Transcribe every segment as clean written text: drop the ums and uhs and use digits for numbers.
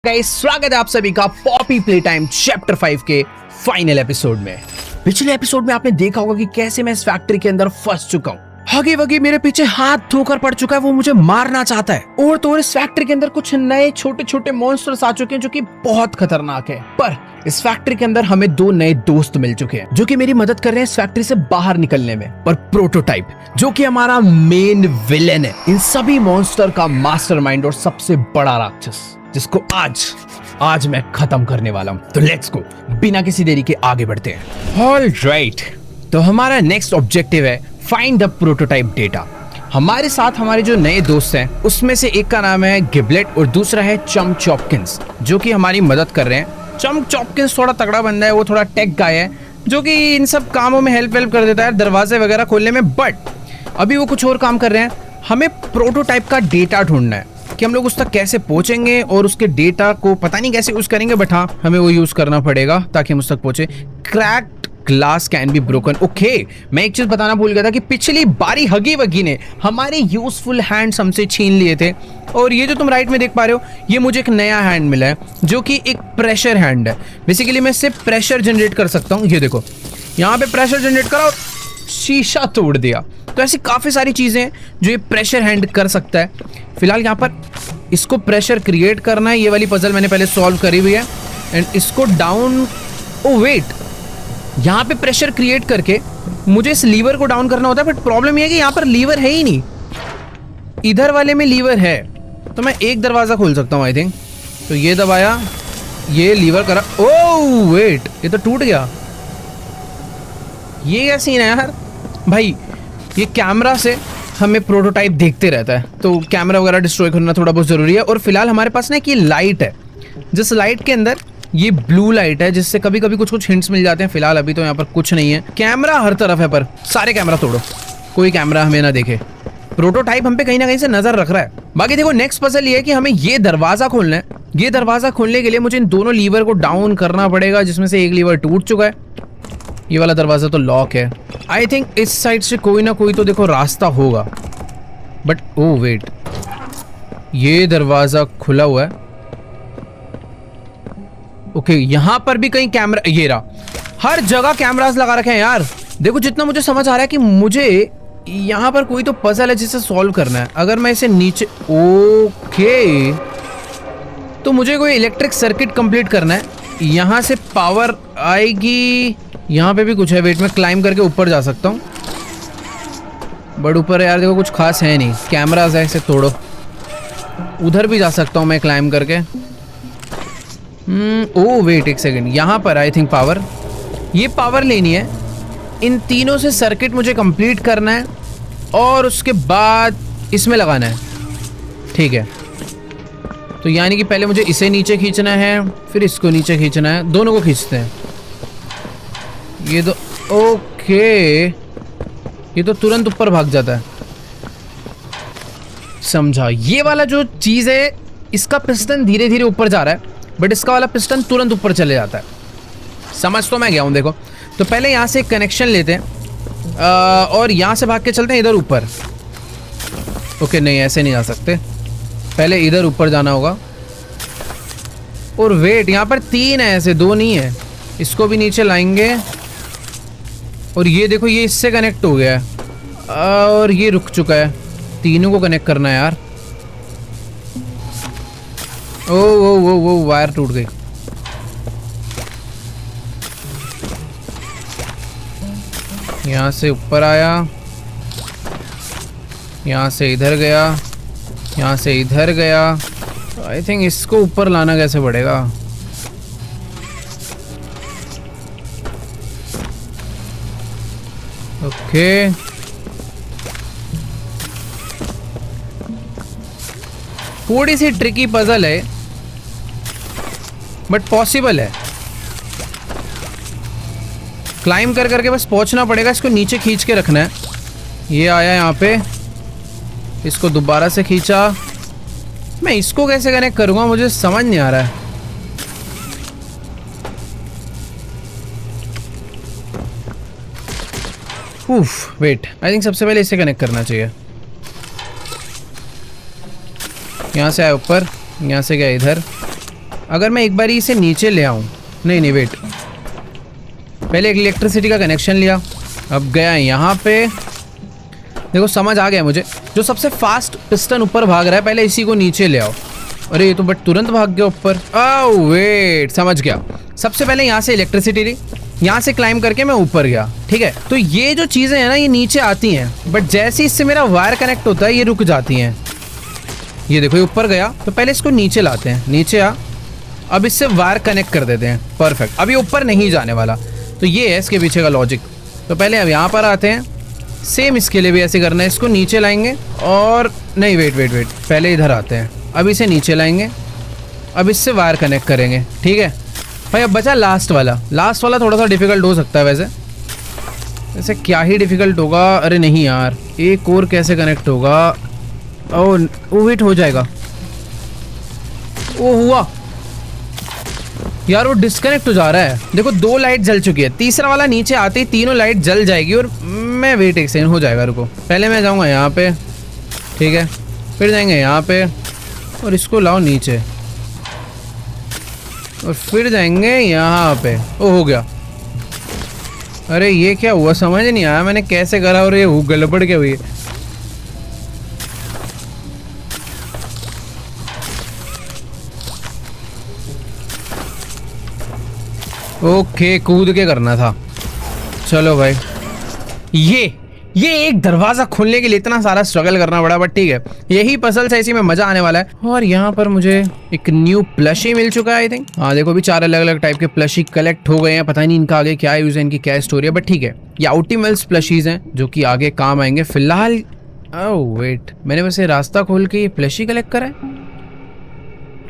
Guys, स्वागत है आप सभी का पॉपी प्ले टाइम चैप्टर 5 के फाइनल एपिसोड में। पिछले एपिसोड में आपने देखा होगा कि कैसे मैं इस फैक्ट्री के अंदर फंस चुका हूँ। हगी वगी मेरे पीछे हाथ धोकर पड़ चुका है, वो मुझे मारना चाहता है। और तो और इस फैक्ट्री के अंदर कुछ नए छोटे छोटे मॉन्स्टर्स आ चुके हैं जो कि बहुत खतरनाक है। पर इस फैक्ट्री के अंदर हमें दो नए दोस्त मिल चुके हैं जो कि मेरी मदद कर रहे हैं इस फैक्ट्री से बाहर निकलने में। पर प्रोटोटाइप जो कि हमारा मेन विलेन है, इन सभी मॉन्स्टर का मास्टरमाइंड और सबसे बड़ा राक्षस, जिसको आज मैं खत्म करने वाला हूं। तो लेट्स गो, बिना किसी देरी के आगे बढ़ते हैं। ऑलराइट, तो हमारा नेक्स्ट ऑब्जेक्टिव है फाइंड द प्रोटोटाइप डेटा। हमारे साथ हमारे जो नए दोस्त हैं उसमें से एक का नाम है गिबलेट और दूसरा है चम चॉपकिंस, जो कि हमारी मदद कर रहे हैं। चम चॉपकिंस थोड़ा तगड़ा बंदा है, वो थोड़ा टेक गाय है जो कि इन सब कामों में हेल्प कर देता है, दरवाजे वगैरह खोलने में। बट अभी वो कुछ और काम कर रहे हैं। हमें प्रोटोटाइप का डेटा ढूंढना है कि हम लोग उस तक कैसे पहुंचेंगे और उसके डेटा को पता नहीं कैसे यूज करेंगे, बट हाँ हमें वो यूज करना पड़ेगा ताकि हम उस तक पहुंचे। Cracked glass can be broken. Okay, मैं एक चीज बताना भूल गया था कि पिछली बारी हगी वगी ने हमारे यूजफुल हैंड्स हमसे छीन लिए थे, और ये जो तुम राइट में देख पा रहे हो, ये मुझे एक नया हैंड मिला है जो कि एक प्रेशर हैंड है। बेसिकली मैं इससे प्रेशर जनरेट कर सकता हूँ। ये देखो, यहाँ पे प्रेशर जनरेट करा और शीशा तोड़ दिया। तो ऐसी काफी सारी चीजें हैं जो ये प्रेशर हैंड कर सकता है। फिलहाल यहाँ पर इसको प्रेशर क्रिएट करना है। ये वाली पजल मैंने पहले सॉल्व करी हुई है। एंड इसको डाउन, ओ वेट, यहाँ पे प्रेशर क्रिएट करके मुझे इस लीवर को डाउन करना होता है। बट प्रॉब्लम ये है कि यहाँ पर लीवर है ही नहीं, इधर वाले में लीवर है। तो मैं एक दरवाजा खोल सकता हूँ आई थिंक। तो ये दबाया, ये लीवर करा, ओ वेट, ये तो टूट गया। ये क्या सीन है यार भाई। ये कैमरा से हमें प्रोटोटाइप देखते रहता है, तो कैमरा वगैरह डिस्ट्रॉय करना थोड़ा बहुत जरूरी है। और फिलहाल हमारे पास ना कि लाइट है, जिस लाइट के अंदर ये ब्लू लाइट है, जिससे कभी कभी कुछ हिंट्स मिल जाते हैं। फिलहाल अभी तो यहाँ पर कुछ नहीं है। कैमरा हर तरफ है, पर सारे कैमरा तोड़ो, कोई कैमरा हमें ना देखे। प्रोटोटाइप हम पे कहीं ना कहीं से नजर रख रहा है। बाकी देखो, नेक्स्ट पजल ये है कि हमें ये दरवाजा खोलना है। ये दरवाजा खोलने के लिए मुझे इन दोनों लीवर को डाउन करना पड़ेगा, जिसमें से एक लीवर टूट चुका है। ये वाला दरवाजा तो लॉक है। आई थिंक इस साइड से कोई ना कोई तो देखो रास्ता होगा। बट ओ वेट, ये दरवाजा खुला हुआ है। ओके, यहां पर भी कहीं कैमरा, ये रहा। हर जगह कैमरास लगा रखे हैं यार। देखो, जितना मुझे समझ आ रहा है कि मुझे यहां पर कोई तो पजल है जिसे सॉल्व करना है। अगर मैं इसे नीचे, ओके, तो मुझे कोई इलेक्ट्रिक सर्किट कंप्लीट करना है। यहां से पावर आएगी, यहाँ पे भी कुछ है। वेट, में क्लाइम करके ऊपर जा सकता हूँ, बट ऊपर यार देखो कुछ खास है नहीं। कैमरास है, इसे तोड़ो। उधर भी जा सकता हूँ मैं क्लाइम करके। ओ वेट एक सेकंड, यहाँ पर आई थिंक पावर, ये पावर लेनी है। इन तीनों से सर्किट मुझे कंप्लीट करना है और उसके बाद इसमें लगाना है। ठीक है, तो यानी कि पहले मुझे इसे नीचे खींचना है, फिर इसको नीचे खींचना है। दोनों को खींचते हैं ये तो। ओके, ये तो तुरंत ऊपर भाग जाता है, समझा। ये वाला जो चीज है, इसका पिस्टन धीरे धीरे ऊपर जा रहा है, बट इसका वाला पिस्टन तुरंत ऊपर चले जाता है। समझ तो मैं गया हूं। देखो, तो पहले यहां से एक कनेक्शन लेते हैं और यहां से भाग के चलते हैं इधर ऊपर। ओके, नहीं ऐसे नहीं जा सकते, पहले इधर ऊपर जाना होगा। और वेट, यहां पर 3 है, ऐसे 2 नहीं है। इसको भी नीचे लाएंगे और ये देखो, ये इससे कनेक्ट हो गया है और ये रुक चुका है। तीनों को कनेक्ट करना है यार। ओ वो वो वो वायर टूट गई। यहाँ से ऊपर आया, यहाँ से इधर गया, यहाँ से इधर गया। आई थिंक इसको ऊपर लाना कैसे पड़ेगा। ओके, थोड़ी सी ट्रिकी पजल है, बट पॉसिबल है। क्लाइम कर करके बस पहुंचना पड़ेगा। इसको नीचे खींच के रखना है। ये आया यहाँ पे, इसको दोबारा से खींचा। मैं इसको कैसे कनेक्ट करूँगा, मुझे समझ नहीं आ रहा है। उफ, वेट, आई थिंक सबसे पहले इसे कनेक्ट करना चाहिए। यहाँ से आया ऊपर, यहाँ से गया इधर, अगर मैं एक बार इसे नीचे ले आऊँ, नहीं वेट, पहले एक इलेक्ट्रिसिटी का कनेक्शन लिया, अब गया यहाँ पे। देखो समझ आ गया मुझे, जो सबसे फास्ट पिस्टन ऊपर भाग रहा है पहले इसी को नीचे ले आओ। अरे ये तो बट तुरंत भाग गया ऊपर। ओह वेट, समझ गया। सबसे पहले यहाँ से इलेक्ट्रिसिटी ली, यहाँ से क्लाइंब करके मैं ऊपर गया, ठीक है। तो ये जो चीज़ें हैं ना ये नीचे आती हैं, बट जैसे इससे मेरा वायर कनेक्ट होता है ये रुक जाती हैं। ये देखो ये ऊपर गया, तो पहले इसको नीचे लाते हैं, नीचे आ। अब इससे वायर कनेक्ट कर देते हैं, परफेक्ट। अब ये ऊपर नहीं जाने वाला, तो ये है इसके पीछे का लॉजिक। तो पहले अब यहाँ पर आते हैं, सेम इसके लिए भी ऐसे करना है, इसको नीचे लाएंगे और नहीं वेट, पहले इधर आते हैं, अब इसे नीचे लाएंगे, अब इससे वायर कनेक्ट करेंगे, ठीक है भाई। अब बचा लास्ट वाला थोड़ा सा डिफिकल्ट हो सकता है वैसे क्या ही डिफिकल्ट होगा। अरे नहीं यार, एक और कैसे कनेक्ट होगा। ओ वेट, हो जाएगा। ओ हुआ यार, वो डिस्कनेक्ट हो जा रहा है। देखो 2 लाइट जल चुकी है, तीसरा वाला नीचे आते ही तीनों लाइट जल जाएगी और मैं वेट एक सेकंड, हो जाएगा, रुको। पहले मैं जाऊंगा यहाँ पे, ठीक है, फिर जाएंगे यहाँ पे और इसको लाओ नीचे और फिर जाएंगे यहाँ पे। ओ हो गया। अरे ये क्या हुआ, समझ नहीं आया मैंने कैसे करा और ये गड़बड़ क्या हुई। ओके, कूद के करना था। चलो भाई, ये एक दरवाजा खोलने के लिए इतना सारा स्ट्रगल करना पड़ा, बट ठीक है, यही पजल है, इसी में मजा आने वाला है। और यहाँ पर मुझे एक न्यू प्लशी मिल चुका है आई थिंक। हाँ देखो भी 4 अलग अलग टाइप के प्लशी कलेक्ट हो गए हैं। पता नहीं इनका आगे क्या यूज है, इनकी क्या स्टोरी है, बट ठीक है, ये ऑप्टिमल्स प्लशीज हैं जो कि आगे काम आएंगे। फिलहाल ओह वेट, मैंने वैसे रास्ता खोल के ये प्लशी कलेक्ट करा है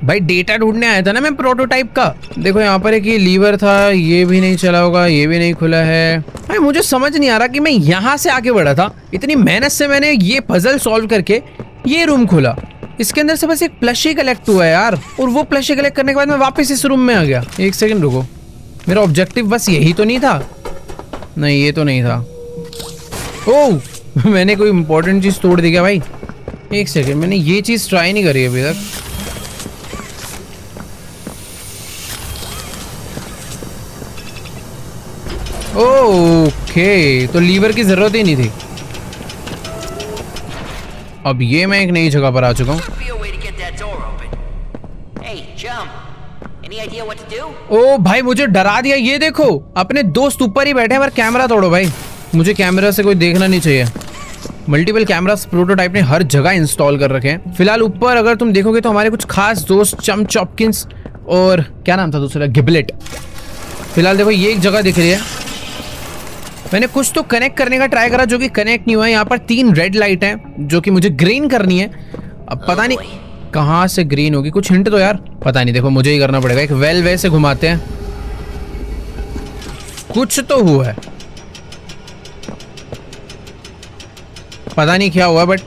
भाई। डेटा ढूंढने आया था ना मैं प्रोटोटाइप का। देखो यहाँ पर एक ये लीवर था, ये भी नहीं चला होगा, ये भी नहीं खुला है भाई। मुझे समझ नहीं आ रहा कि मैं यहाँ से आगे बढ़ा था, इतनी मेहनत से मैंने ये पजल सॉल्व करके ये रूम खोला, इसके अंदर से बस एक प्लशी कलेक्ट हुआ है यार। और वो प्लशी कलेक्ट करने के बाद मैं वापस इस रूम में आ गया। एक सेकंड रुको, मेरा ऑब्जेक्टिव बस यही तो नहीं था? नहीं ये तो नहीं था। ओह मैंने कोई इंपॉर्टेंट चीज तोड़ दी क्या भाई? एक सेकंड, मैंने ये चीज ट्राई नहीं करी अभी तक। ओके, तो लीवर की जरूरत ही नहीं थी। अब ये मैं एक नई जगह पर आ चुका हूँ। ओ भाई मुझे डरा दिया। ये देखो अपने दोस्त ऊपर ही बैठे हैं, पर कैमरा तोड़ो भाई। मुझे कैमरा से कोई देखना नहीं चाहिए। मल्टीपल कैमरास प्रोटोटाइप ने हर जगह इंस्टॉल कर रखे हैं। फिलहाल ऊपर अगर तुम देखोगे तो हमारे कुछ खास दोस्त चम चॉपकिंस और क्या नाम था दूसरा, गिबलेट। फिलहाल देखो ये एक जगह दिख रही है, मैंने कुछ तो कनेक्ट करने का ट्राई करा जो कि कनेक्ट नहीं हुआ है। यहाँ पर 3 रेड लाइट हैं जो कि मुझे ग्रीन करनी है। अब पता नहीं कहाँ से ग्रीन होगी, कुछ हिंट दो यार। पता नहीं, देखो मुझे ही करना पड़ेगा। एक वेल वे से घुमाते हैं, कुछ तो हुआ है, पता नहीं क्या हुआ बट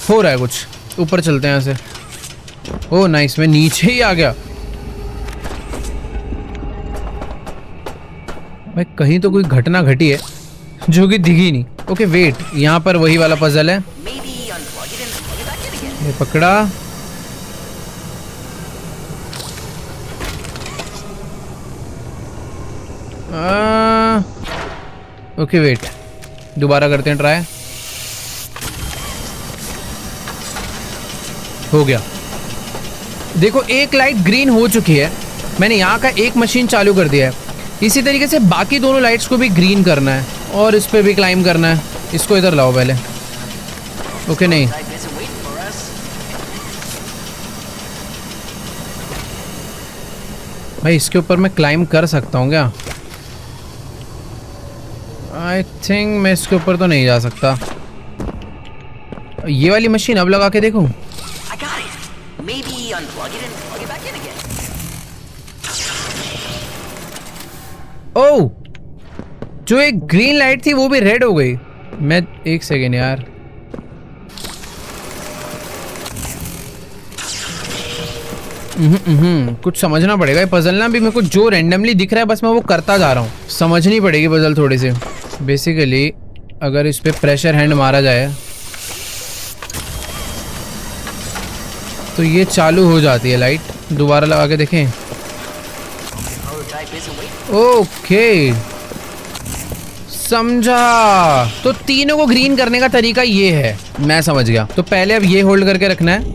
हो रहा है कुछ। ऊपर चलते हैं यहाँ से। ओह नाइस, मैं नीचे ही आ गया भाई। कहीं तो कोई घटना घटी है जो कि दिखी नहीं। ओके वेट, यहाँ पर वही वाला पजल है। ये पकड़ा। ओके वेट, दोबारा करते हैं ट्राई। हो गया। देखो एक लाइट ग्रीन हो चुकी है, मैंने यहाँ का एक मशीन चालू कर दिया है। इसी तरीके से बाकी दोनों लाइट्स को भी ग्रीन करना है और इस पे भी क्लाइम करना है। इसको इधर लाओ पहले। ओके नहीं, भाई इसके ऊपर मैं क्लाइम कर सकता हूँ क्या? आई थिंक मैं इसके ऊपर तो नहीं जा सकता। ये वाली मशीन अब लगा के देखूं। ओह, जो एक ग्रीन लाइट थी वो भी रेड हो गई। मैं एक सेकेंड यार, कुछ समझना पड़ेगा। ये पजल ना भी मेरे को जो रैंडमली दिख रहा है बस मैं वो करता जा रहा हूँ। समझनी पड़ेगी पजल थोड़ी सी। बेसिकली अगर इस पे प्रेशर हैंड मारा जाए तो ये चालू हो जाती है लाइट। दोबारा लगा के देखें। ओके समझा। तो तीनों को ग्रीन करने का तरीका ये है, मैं समझ गया। तो पहले अब ये होल्ड करके रखना है।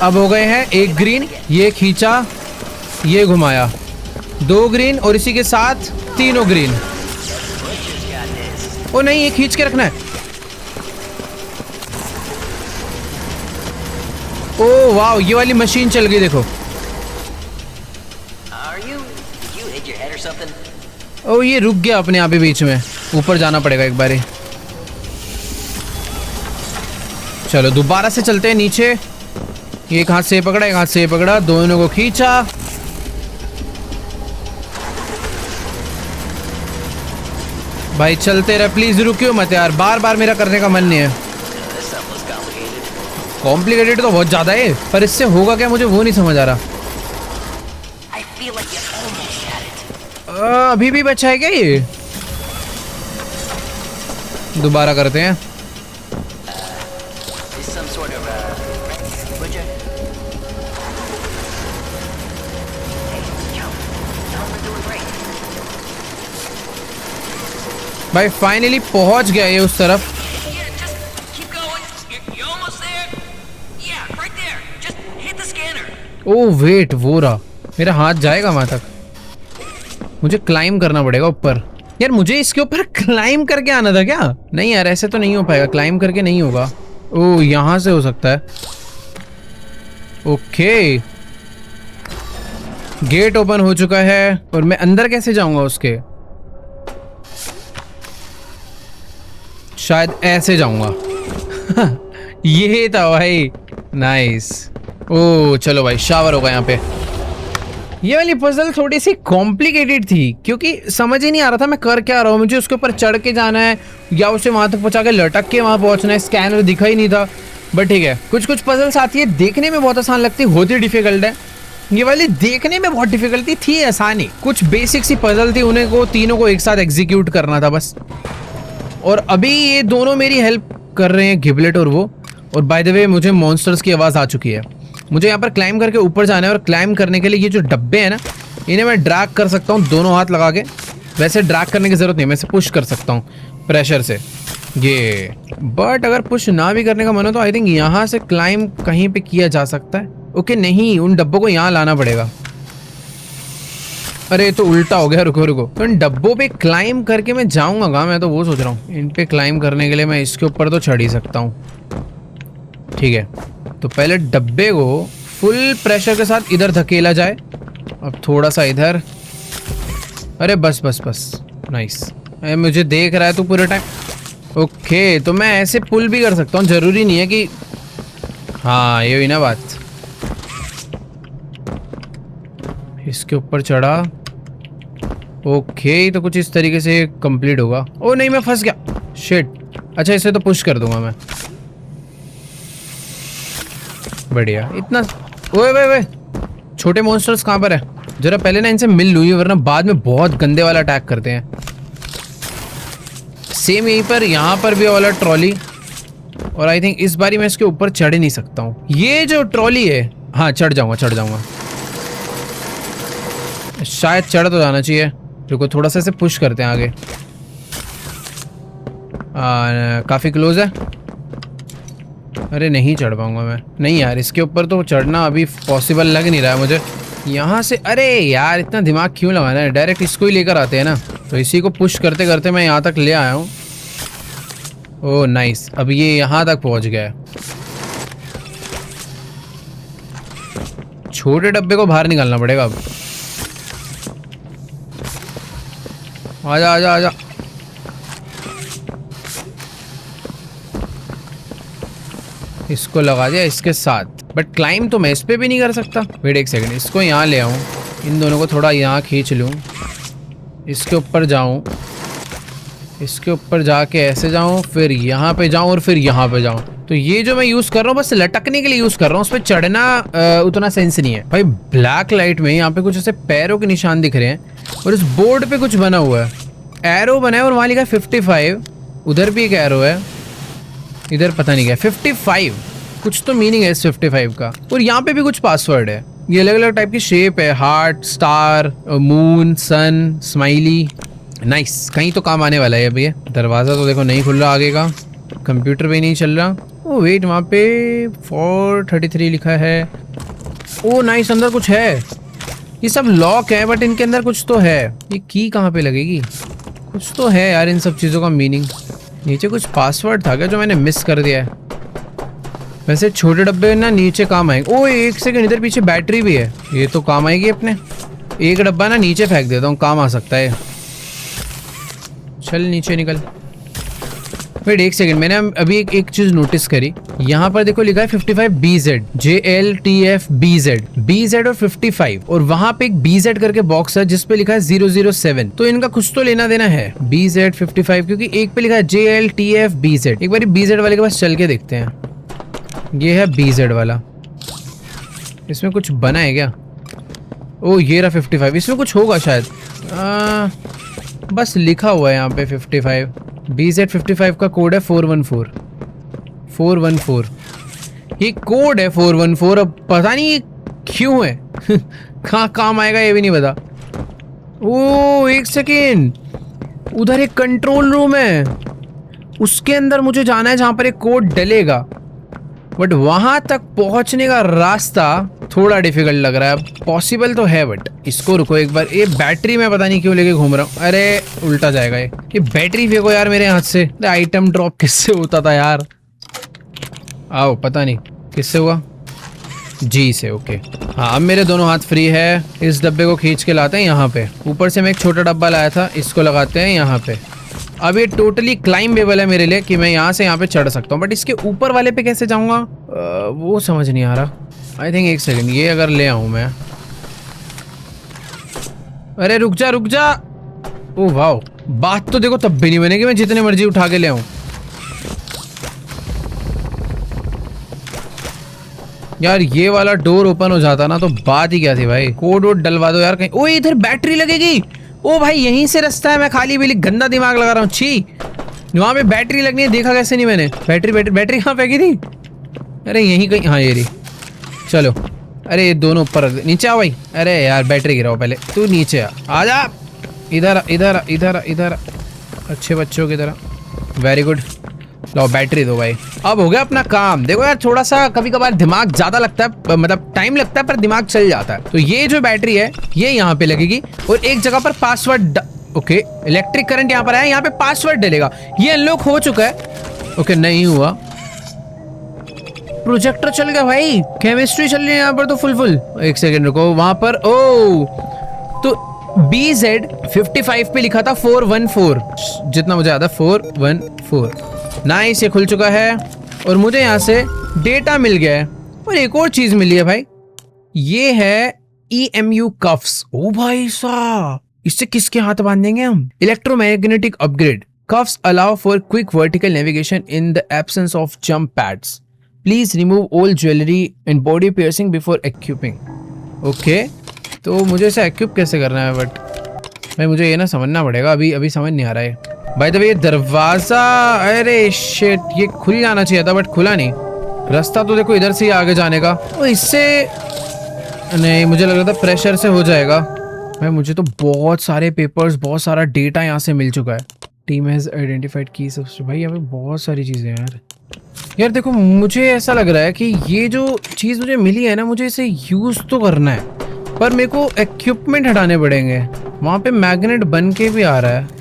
अब हो गए हैं एक ग्रीन, ये खींचा, ये घुमाया, 2 ग्रीन और इसी के साथ 3 ग्रीन। ओ नहीं, ये खींच के रखना है। ओ वाह, ये वाली मशीन चल गई देखो। ओ ये रुक गया अपने आप ही बीच में, ऊपर जाना पड़ेगा एक बारी। चलो दोबारा से चलते हैं नीचे। एक हाथ से पकड़ा, एक हाथ से पकड़ा, दोनों को खींचा। भाई चलते रहे, प्लीज रुकियो मत यार, बार बार मेरा करने का मन नहीं है। कॉम्प्लिकेटेड तो बहुत ज्यादा है, पर इससे होगा क्या मुझे वो नहीं समझ आ रहा। अभी भी बचा है क्या ये? दोबारा करते हैं। भाई फाइनली पहुंच गया ये उस तरफ। ओ वेट, वो रहा, मेरा हाथ जाएगा वहां तक। मुझे क्लाइम करना पड़ेगा ऊपर। यार मुझे इसके ऊपर क्लाइम करके आना था क्या? नहीं यार ऐसे तो नहीं हो पाएगा, क्लाइम करके नहीं होगा। ओ यहां से हो सकता है। ओके गेट ओपन हो चुका है, और मैं अंदर कैसे जाऊंगा उसके? शायद ऐसे जाऊंगा। ये था भाई, नाइस। ओ चलो भाई, शावर होगा यहाँ पे। ये वाली पजल थोड़ी सी कॉम्प्लिकेटेड थी, क्योंकि समझ ही नहीं आ रहा था मैं कर क्या रहा हूँ। मुझे उसके ऊपर चढ़ के जाना है या उसे वहां तक पहुंचा के लटक के वहां पहुंचना है। स्कैनर दिखा ही नहीं था, बट ठीक है। कुछ कुछ पजल्स आती है देखने में बहुत आसान लगती, होती डिफिकल्ट है। ये वाली देखने में बहुत डिफिकल्टी थी, आसानी। कुछ बेसिक सी पजल थी, उन्हें को तीनों को एक साथ एग्जीक्यूट करना था बस। और अभी ये दोनों मेरी हेल्प कर रहे हैं, गिबलेट और वो। और बाय द वे मुझे मॉन्स्टर्स की आवाज़ आ चुकी है। मुझे यहाँ पर क्लाइम करके ऊपर जाना है, और क्लाइम करने के लिए ये जो डब्बे हैं ना, इन्हें मैं ड्रैग कर सकता हूँ दोनों हाथ लगा के। वैसे ड्रैग करने की ज़रूरत नहीं, मैं इसे पुश कर सकता हूँ प्रेशर से ये। बट अगर पुश ना भी करने का मन हो तो आई थिंक यहाँ से क्लाइम कहीं पे किया जा सकता है। ओके नहीं, उन डब्बों को यहाँ लाना पड़ेगा। अरे तो उल्टा हो गया, रुको रुको। तो इन डब्बों पे क्लाइम करके मैं जाऊंगा कहाँ? मैं तो वो सोच रहा हूँ, इन पे क्लाइम करने के लिए मैं इसके ऊपर तो चढ़ ही सकता हूँ। ठीक है, तो पहले डब्बे को फुल प्रेशर के साथ इधर धकेला जाए। अब थोड़ा सा इधर। अरे बस बस बस, नाइस। मुझे देख रहा है तू पूरे टाइम। ओके, तो मैं ऐसे पुल भी कर सकता हूँ, जरूरी नहीं है कि। हाँ ये हुई ना बात। इसके ऊपर चढ़ा। ओके, तो कुछ इस तरीके से कंप्लीट होगा। ओ नहीं, मैं फंस गया, शिट। अच्छा इसे तो पुश कर दूंगा मैं। बढ़िया। इतना ओए वे वे, छोटे मॉन्स्टर्स कहाँ पर है? जरा पहले ना इनसे मिल लूँ, वरना बाद में बहुत गंदे वाला अटैक करते हैं। सेम यहीं पर, यहाँ पर भी वाला ट्रॉली। और आई थिंक इस बारी मैं इसके ऊपर चढ़ ही नहीं सकता हूँ। ये जो ट्रॉली है, हाँ चढ़ जाऊंगा चढ़ जाऊंगा। शायद चढ़ तो जाना चाहिए। रुको थोड़ा सा इसे पुश करते हैं आगे। काफी क्लोज है। अरे नहीं चढ़ पाऊंगा मैं। नहीं यार, इसके ऊपर तो चढ़ना अभी पॉसिबल लग नहीं रहा है मुझे। यहाँ से अरे यार, इतना दिमाग क्यों लगाना है? डायरेक्ट इसको ही लेकर आते हैं ना। तो इसी को पुश करते करते मैं यहाँ तक ले आया हूँ। ओह नाइस, अब ये यहाँ तक पहुँच गया है। छोटे डब्बे को बाहर निकालना पड़ेगा अब। आजा आजा आजा। इसको लगा दिया इसके साथ, बट क्लाइम तो मैं इस पे भी नहीं कर सकता। वेट एक सेकंड, इसको यहाँ ले आऊँ, इन दोनों को थोड़ा यहाँ खींच लूँ, इसके ऊपर जाऊँ, इसके ऊपर जाके ऐसे जाऊँ, फिर यहाँ पे जाऊँ और फिर यहाँ पे जाऊँ। तो ये जो मैं यूज़ कर रहा हूँ बस लटकने के लिए यूज़ कर रहा हूँ, उस पर चढ़ना उतना सेंस नहीं है। भाई ब्लैक लाइट में यहाँ पे कुछ ऐसे पैरों के निशान दिख रहे हैं, और इस बोर्ड पे कुछ बना हुआ है, एरो बना है, और वहाँ लिखा है 55। उधर भी एक एरो है, इधर पता नहीं क्या 55। कुछ तो मीनिंग है इस 55 का। और यहाँ पे भी कुछ पासवर्ड है, ये अलग अलग टाइप की शेप है, हार्ट, स्टार, मून, सन, स्माइली। नाइस, कहीं तो काम आने वाला है। अभी ये दरवाजा तो देखो नहीं खुल रहा आगे का, कंप्यूटर भी नहीं चल रहा। ओ वेट, वहाँ पे 433 लिखा है। ओ नाइस, अंदर कुछ है। ये सब लॉक है बट इनके अंदर कुछ तो है। ये की कहाँ पे लगेगी? कुछ तो है यार इन सब चीज़ों का मीनिंग। नीचे कुछ पासवर्ड था क्या जो मैंने मिस कर दिया है? वैसे छोटे डब्बे ना नीचे काम आएंगे। ओ एक सेकंड, इधर पीछे बैटरी भी है, ये तो काम आएगी अपने। एक डब्बा ना नीचे फेंक देता हूँ, काम आ सकता है। चल नीचे निकल। वेट एक सेकंड, मैंने अभी एक चीज नोटिस करी। यहाँ पर देखो लिखा है 55BZ, JLTFBZ, BZ और 55, और वहां पे एक BZ करके बॉक्स है जिसपे लिखा है 007। तो इनका कुछ तो लेना देना है, BZ 55, क्योंकि एक पे लिखा है JLTFBZ। एक बार BZ वाले के पास चल के देखते हैं। ये है BZ वाला, इसमें कुछ बना है क्या? ओ ये रहा 55, इसमें कुछ होगा शायद। बस लिखा हुआ है यहाँ पे 55। BZ 55 का कोड है 414। ये कोड है 414। अब पता नहीं क्यों है कहाँ काम आएगा ये भी नहीं पता। ओ एक सेकेंड, उधर एक कंट्रोल रूम है, उसके अंदर मुझे जाना है जहां पर एक कोड डलेगा, बट वहां तक पहुंचने का रास्ता थोड़ा डिफिकल्ट लग रहा है। पॉसिबल तो है बट इसको रुको एक बार। ये बैटरी मैं पता नहीं क्यों लेके घूम रहा हूँ। अरे उल्टा जाएगा ये बैटरी फेंको यार मेरे हाथ से। आइटम ड्रॉप किससे होता था यार? आओ, पता नहीं किससे हुआ, जी से। ओके हाँ, अब मेरे दोनों हाथ फ्री है। इस डब्बे को खींच के लाते हैं यहाँ पे। ऊपर से मैं एक छोटा डब्बा लाया था, इसको लगाते हैं यहाँ पे। अब ये टोटली क्लाइंबेबल है मेरे लिए कि मैं यहाँ से यहाँ पे चढ़ सकता हूँ, बट इसके ऊपर वाले पे कैसे जाऊँगा वो समझ नहीं आ रहा। आई थिंक एक सेकंड, ये अगर ले आऊँ मैं। अरे रुक जा रुक जा। ओ वाह, बात तो देखो तब भी नहीं बनेगी मैं जितने मर्जी उठा के ले आऊँ। यार ये वाला डोर ओपन हो जाता ना तो बात ही क्या थी भाई। कोड वोड डलवा दो यार कहीं। ओ इधर बैटरी लगेगी। ओ भाई यहीं से रास्ता है, मैं खाली बिली गंदा दिमाग लगा रहा हूँ। छी, वहां पे बैटरी लगनी है, देखा कैसे नहीं मैंने? बैटरी कहाँ फेंकी थी? अरे यहीं कहीं, हाँ ये रही। चलो, अरे ये दोनों ऊपर रख दे। नीचे आओ भाई। अरे यार बैटरी गिराओ पहले, तू नीचे आ जा। इधर इधर इधर इधर, अच्छे बच्चों की तरह। वेरी गुड, लो बैटरी दो भाई। अब हो गया अपना काम। देखो यार थोड़ा सा कभी कभार दिमाग ज्यादा लगता है, मतलब टाइम लगता है पर दिमाग चल जाता है। तो ये जो बैटरी है ये यहाँ पे लगेगी और एक जगह पर पासवर्ड। ओके, इलेक्ट्रिक करंट यहाँ पर आया, यहाँ पे पासवर्ड डलेगा। ये अनलॉक हो चुका है। ओके नहीं हुआ, प्रोजेक्टर चल गया भाई, केमिस्ट्री चल रही है यहाँ पर तो फुल। एक सेकेंड रुको, वहां पर ओ तो BZ 55 पे लिखा था 414, जितना मुझे याद है 414। नाइस, ये खुल चुका है और मुझे यहाँ से डेटा मिल गया है। और एक और चीज मिली है भाई, ये है EMU कफ्स। ओ भाई साहब, इससे किसके हाथ बांधेंगे हम? Electromagnetic upgrade cuffs allow for quick vertical navigation in the absence of jump pads. Please remove all jewellery and body piercing before equipping. Okay, तो मुझे इसे एक्यूप कैसे करना है? बट भाई मुझे ये ना समझना पड़ेगा, अभी समझ नहीं आ रहा है। भाई तो ये दरवाजा, अरे शिट, ये खुल जाना चाहिए था बट खुला नहीं। रास्ता तो देखो इधर से ही आगे जाने का। तो इससे नहीं, मुझे लग रहा था प्रेशर से हो जाएगा। भाई मुझे तो बहुत सारे पेपर्स, बहुत सारा डेटा यहाँ से मिल चुका है। टीम हैज आइडेंटिफाइड की सबसे। भाई यहाँ पे बहुत सारी चीजें हैं यार देखो मुझे ऐसा लग रहा है कि ये जो चीज मुझे मिली है ना, मुझे इसे यूज तो करना है पर मेरे को इक्विपमेंट हटाने पड़ेंगे। वहां पे मैग्नेट बन के भी आ रहा है।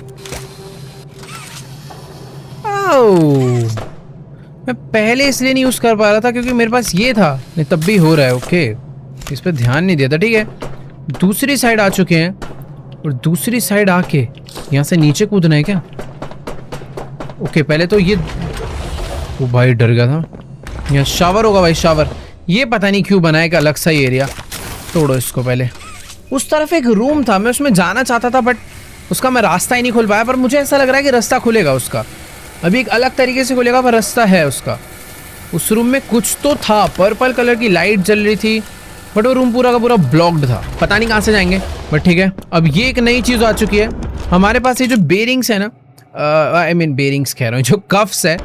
मैं पहले इसलिए नहीं यूज कर पा रहा था क्योंकि मेरे पास ये था, नहीं तब भी हो रहा है। ओके, इस पे ध्यान नहीं दिया था। ठीक है, दूसरी साइड आ चुके हैं और दूसरी साइड आके यहाँ से नीचे कूदना है क्या? ओके, पहले तो ये, वो भाई डर गया था। यहाँ शावर होगा भाई, शावर। ये पता नहीं क्यों बनाया एक अलग सा ही एरिया। तोड़ो इसको पहले। उस तरफ एक रूम था, मैं उसमें जाना चाहता था बट उसका मैं रास्ता ही नहीं खोल पाया। पर मुझे ऐसा लग रहा है कि रास्ता खुलेगा उसका, अभी एक अलग तरीके से खुलेगा पर रास्ता है उसका। उस रूम में कुछ तो था, पर्पल कलर की लाइट जल रही थी बट वो रूम पूरा का पूरा ब्लॉक्ड था। पता नहीं कहाँ से जाएंगे बट ठीक है। अब ये एक नई चीज़ आ चुकी है हमारे पास। ये जो बेरिंग्स है ना, आई मीन बेरिंग्स कह रहा हूँ, जो कफ्स है,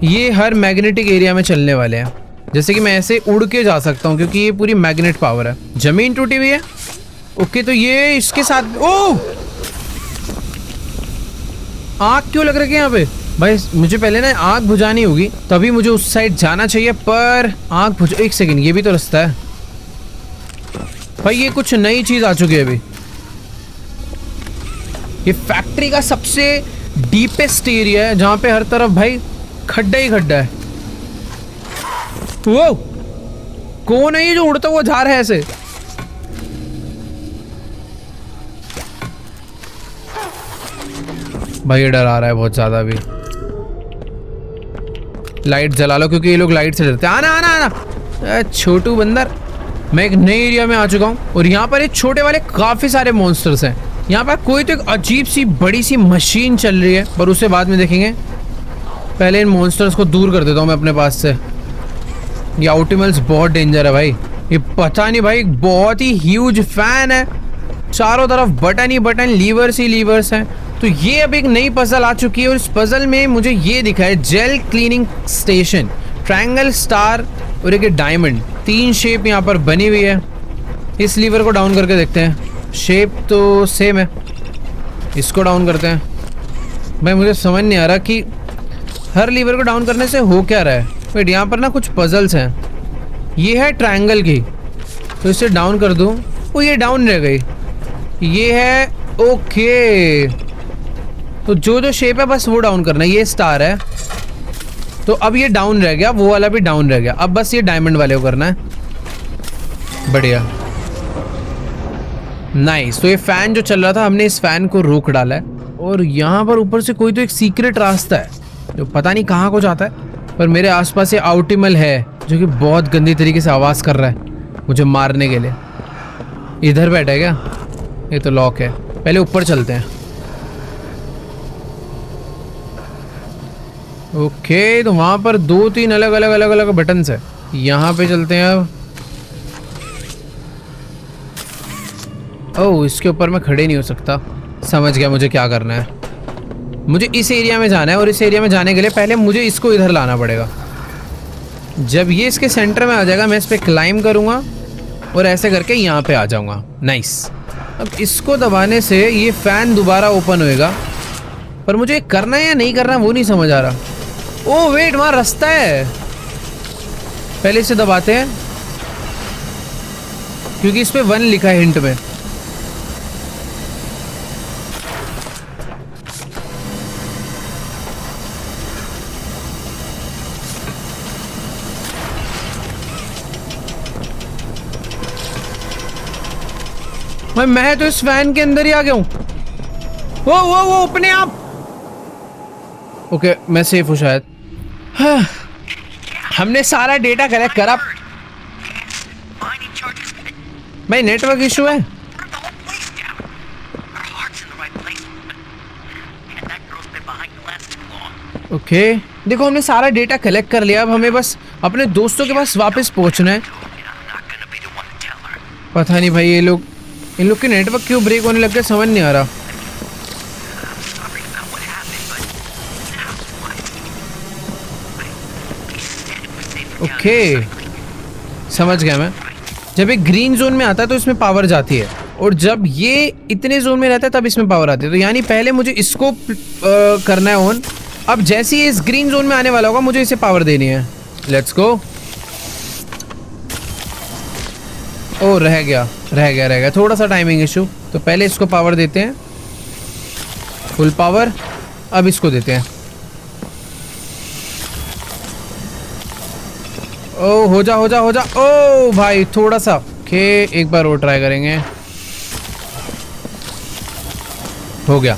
ये हर मैग्नेटिक एरिया में चलने वाले हैं। जैसे कि मैं ऐसे उड़ के जा सकता हूँ क्योंकि ये पूरी मैग्नेट पावर है। जमीन टूटी हुई है। ओके, तो ये इसके साथ ओ आग क्यों लग रही है यहाँ पे भाई? मुझे पहले ना आग बुझानी होगी, तभी मुझे उस साइड जाना चाहिए। पर आग बुझ, एक सेकंड, ये भी तो रास्ता है भाई। ये कुछ नई चीज आ चुकी है अभी। ये फैक्ट्री का सबसे डीपेस्ट एरिया है जहां पे हर तरफ भाई खड्डा ही खड्डा है। वो कौन है ये जो उड़ता हुआ जा रहा है ऐसे? भाई ये डरा रहा है बहुत ज्यादा। अभी लाइट जला लो क्योंकि ये लोग लाइट से डरते हैं। आना आना आना छोटू बंदर। मैं एक नए एरिया में आ चुका हूँ और यहाँ पर एक छोटे वाले काफी सारे मॉन्स्टर्स हैं। यहाँ पर कोई तो एक अजीब सी बड़ी सी मशीन चल रही है, पर उसे बाद में देखेंगे। पहले इन मॉन्स्टर्स को दूर कर देता हूँ मैं अपने पास से। ये ऑप्टिमल्स बहुत डेंजर है भाई। ये पता नहीं भाई, बहुत ही ह्यूज फैन है। चारों तरफ बटन ही बटन, लीवर्स ही लीवर्स हैं। तो ये अब एक नई पजल आ चुकी है और इस पजल में मुझे ये दिखा है gel cleaning station, triangle, star और एक डायमंड। 3 शेप यहाँ पर बनी हुई है। इस लीवर को डाउन करके देखते हैं। शेप तो सेम है। इसको डाउन करते हैं। भाई मुझे समझ नहीं आ रहा कि हर लीवर को डाउन करने से हो क्या रहा है। वेट, यहाँ पर ना कुछ पजल्स हैं। ये है ट्रायंगल की, तो इसे डाउन कर दूँ। वो ये डाउन रह गई। ये है ओके, तो जो जो शेप है बस वो डाउन करना है। ये स्टार है, तो अब ये डाउन रह गया, वो वाला भी डाउन रह गया। अब बस ये डायमंड वाले को करना है। बढ़िया, नाइस। तो ये फैन जो चल रहा था, हमने इस फैन को रोक डाला है। और यहाँ पर ऊपर से कोई तो एक सीक्रेट रास्ता है जो पता नहीं कहाँ को जाता है, पर मेरे आसपास ये ऑप्टिमल है जो कि बहुत गंदी तरीके से आवाज कर रहा है मुझे मारने के लिए। इधर बैठा है क्या? ये तो लॉक है। पहले ऊपर चलते हैं। ओके, तो वहां पर 2-3 अलग अलग बटन्स है। यहाँ पे चलते हैं अब। ओह, इसके ऊपर मैं खड़े नहीं हो सकता। समझ गया मुझे क्या करना है। मुझे इस एरिया में जाना है और इस एरिया में जाने के लिए पहले मुझे इसको इधर लाना पड़ेगा। जब ये इसके सेंटर में आ जाएगा, मैं इस पर क्लाइम करूँगा और ऐसे करके यहाँ पे आ जाऊँगा। नाइस। अब इसको दबाने से ये फैन दोबारा ओपन होएगा, पर मुझे करना है या नहीं करना वो नहीं समझ आ रहा। ओह वेट, वहाँ रास्ता है। पहले इसे दबाते हैं क्योंकि इस पे 1 लिखा है हिंट में। भाई मैं तो इस फैन के अंदर ही आ गया हूं। वो अपने आप। ओके, मैं सेफ हूं शायद। हाँ, हमने सारा डेटा कलेक्ट करा। भाई नेटवर्क इशू है। ओके, देखो हमने सारा डेटा कलेक्ट कर लिया। अब हमें बस अपने दोस्तों के पास वापस पहुंचना है। पता नहीं भाई इन लोग के नेटवर्क क्यों ब्रेक होने लग गए, समझ नहीं आ रहा। ओके, समझ गया मैं। जब एक ग्रीन जोन में आता है तो इसमें पावर जाती है, और जब ये इतने जोन में रहता है तब इसमें पावर आती है। तो यानी पहले मुझे इसको करना है ऑन। अब जैसे ही इस ग्रीन जोन में आने वाला होगा मुझे इसे पावर देनी है। Let's go. ओ रह गया थोड़ा सा टाइमिंग इशू। तो पहले इसको पावर देते हैं, फुल पावर। अब इसको देते हैं। ओ हो जा। ओ भाई थोड़ा सा। ओके, एक बार और ट्राई करेंगे। हो गया।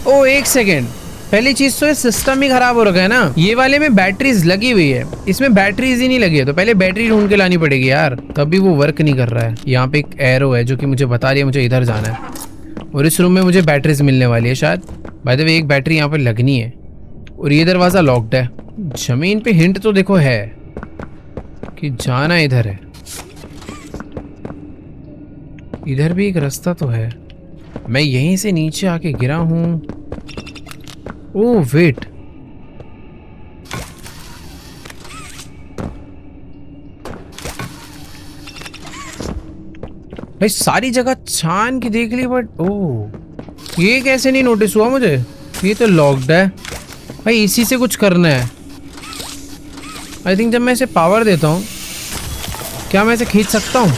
ओ एक सेकेंड, पहली चीज तो ये सिस्टम ही खराब हो रखा है ना। ये वाले में बैटरीज लगी हुई है, इसमें बैटरीज ही नहीं लगी है। तो पहले बैटरी ढूंढ के लानी पड़ेगी यार, तभी वो वर्क नहीं कर रहा है। यहाँ पे एक एरो है जो कि मुझे बता रही है मुझे इधर जाना है, और इस रूम में मुझे बैटरीज मिलने वाली है शायद। बाय द वे एक बैटरी यहाँ पे लगनी है, और ये दरवाजा लॉक्ड है। जमीन पे हिंट तो देखो है कि जाना इधर है। इधर भी एक रास्ता तो है। मैं यहीं से नीचे आके गिरा हूं। ओह वेट, भाई सारी जगह छान के देख ली बट ओह ये कैसे नहीं नोटिस हुआ मुझे? ये तो लॉक्ड है भाई, इसी से कुछ करना है। आई थिंक जब मैं इसे पावर देता हूँ, क्या मैं इसे खींच सकता हूँ?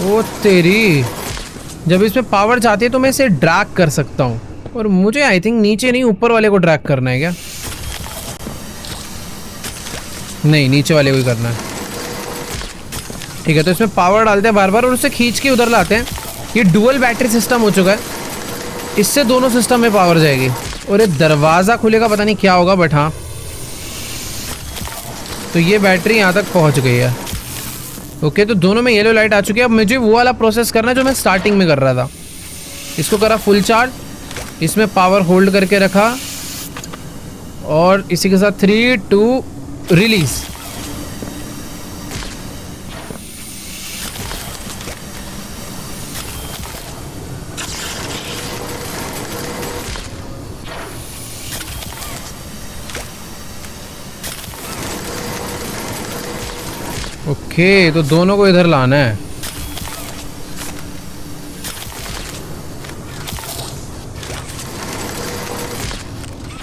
ओ तेरी, जब इसमें पावर जाती है तो मैं इसे ड्रैग कर सकता हूँ। और मुझे आई थिंक नीचे नहीं ऊपर वाले को ड्रैग करना है क्या? नहीं, नीचे वाले को ही करना है। ठीक है, तो इसमें पावर डालते हैं बार बार और उसे खींच के उधर लाते हैं। ये डुअल बैटरी सिस्टम हो चुका है, इससे दोनों सिस्टम में पावर जाएगी। और ये दरवाज़ा खुलेगा, पता नहीं क्या होगा बट हाँ। तो ये बैटरी यहाँ तक पहुँच गई है। ओके, तो दोनों में येलो लाइट आ चुकी है। अब मुझे वो वाला प्रोसेस करना है जो मैं स्टार्टिंग में कर रहा था। इसको करा फुल चार्ज, इसमें पावर होल्ड करके रखा और इसी के साथ 3 2 रिलीज। ओके, तो दोनों को इधर लाना है।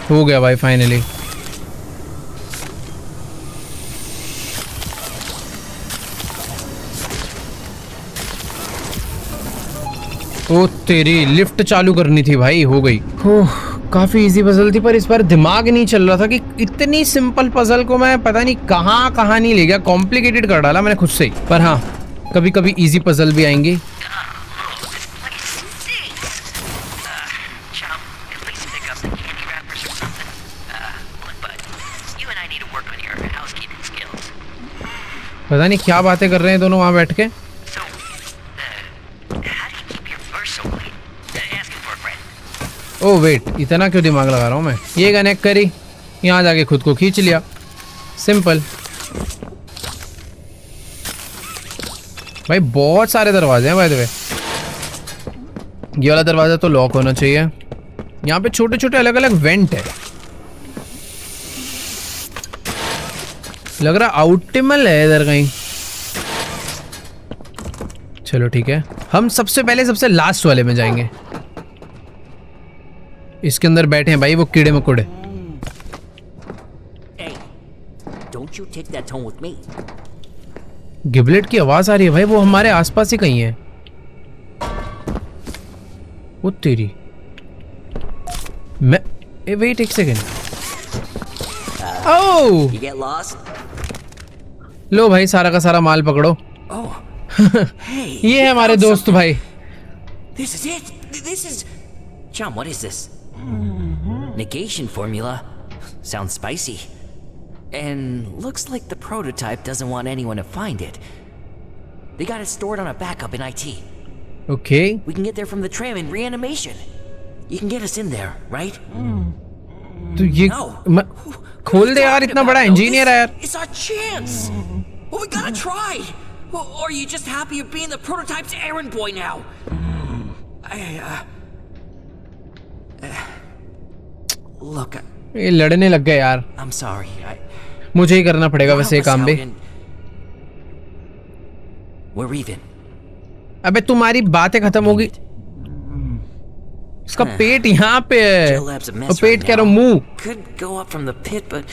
हो गया भाई फाइनली। ओ तेरी, लिफ्ट चालू करनी थी भाई, हो गई। ओह, काफी इजी पजल थी पर इस बार दिमाग नहीं चल रहा था कि इतनी सिंपल पजल को मैं पता नहीं कहाँ नहीं ले गया, कॉम्प्लिकेटेड कर डाला मैंने खुद से ही। पर हाँ, कभी कभी इजी पजल भी आएंगी। पता नहीं क्या बातें कर रहे हैं दोनों वहां बैठ के। ओह वेट, इतना क्यों दिमाग लगा रहा हूँ मैं? ये कनेक्ट करी, यहाँ जाके खुद को खींच लिया, सिंपल। भाई बहुत सारे दरवाजे हैं बाय द वे। ये वाला दरवाजा तो लॉक होना चाहिए। यहाँ पे छोटे छोटे अलग अलग वेंट है, लग रहा आउटिमल है इधर कहीं। चलो ठीक है, हम सबसे पहले सबसे लास्ट वाले में जाएंगे। इसके अंदर बैठे हैं भाई वो कीड़े मकोड़े। गिबलेट की आवाज आ रही है भाई, वो हमारे आसपास ही कहीं है। वो तेरी, मैं वेट एक सेकेंड। ओह लो भाई, सारा का सारा माल पकड़ो। ये है हमारे दोस्त भाई। Chum, what is this? Negation formula. Sounds spicy. And looks like the prototype doesn't want anyone to find it. They got it stored on a backup in IT. Okay. We can get there from the tram in reanimation. You can get us in there, right? तो ये खोल दे यार, इतना बड़ा engineer है यार। It's our chance. Well, we gotta try. Or are you just happy of being the prototype's errand boy now? Look, ये लड़ने लग गए यार। I'm sorry. मुझे ही करना पड़ेगा वैसे ये काम भी। We're even. अबे तुम्हारी बातें खत्म होगी। इसका पेट यहाँ पे है। और पेट कह रहा हूँ, मुंह। Could go up from the pit, but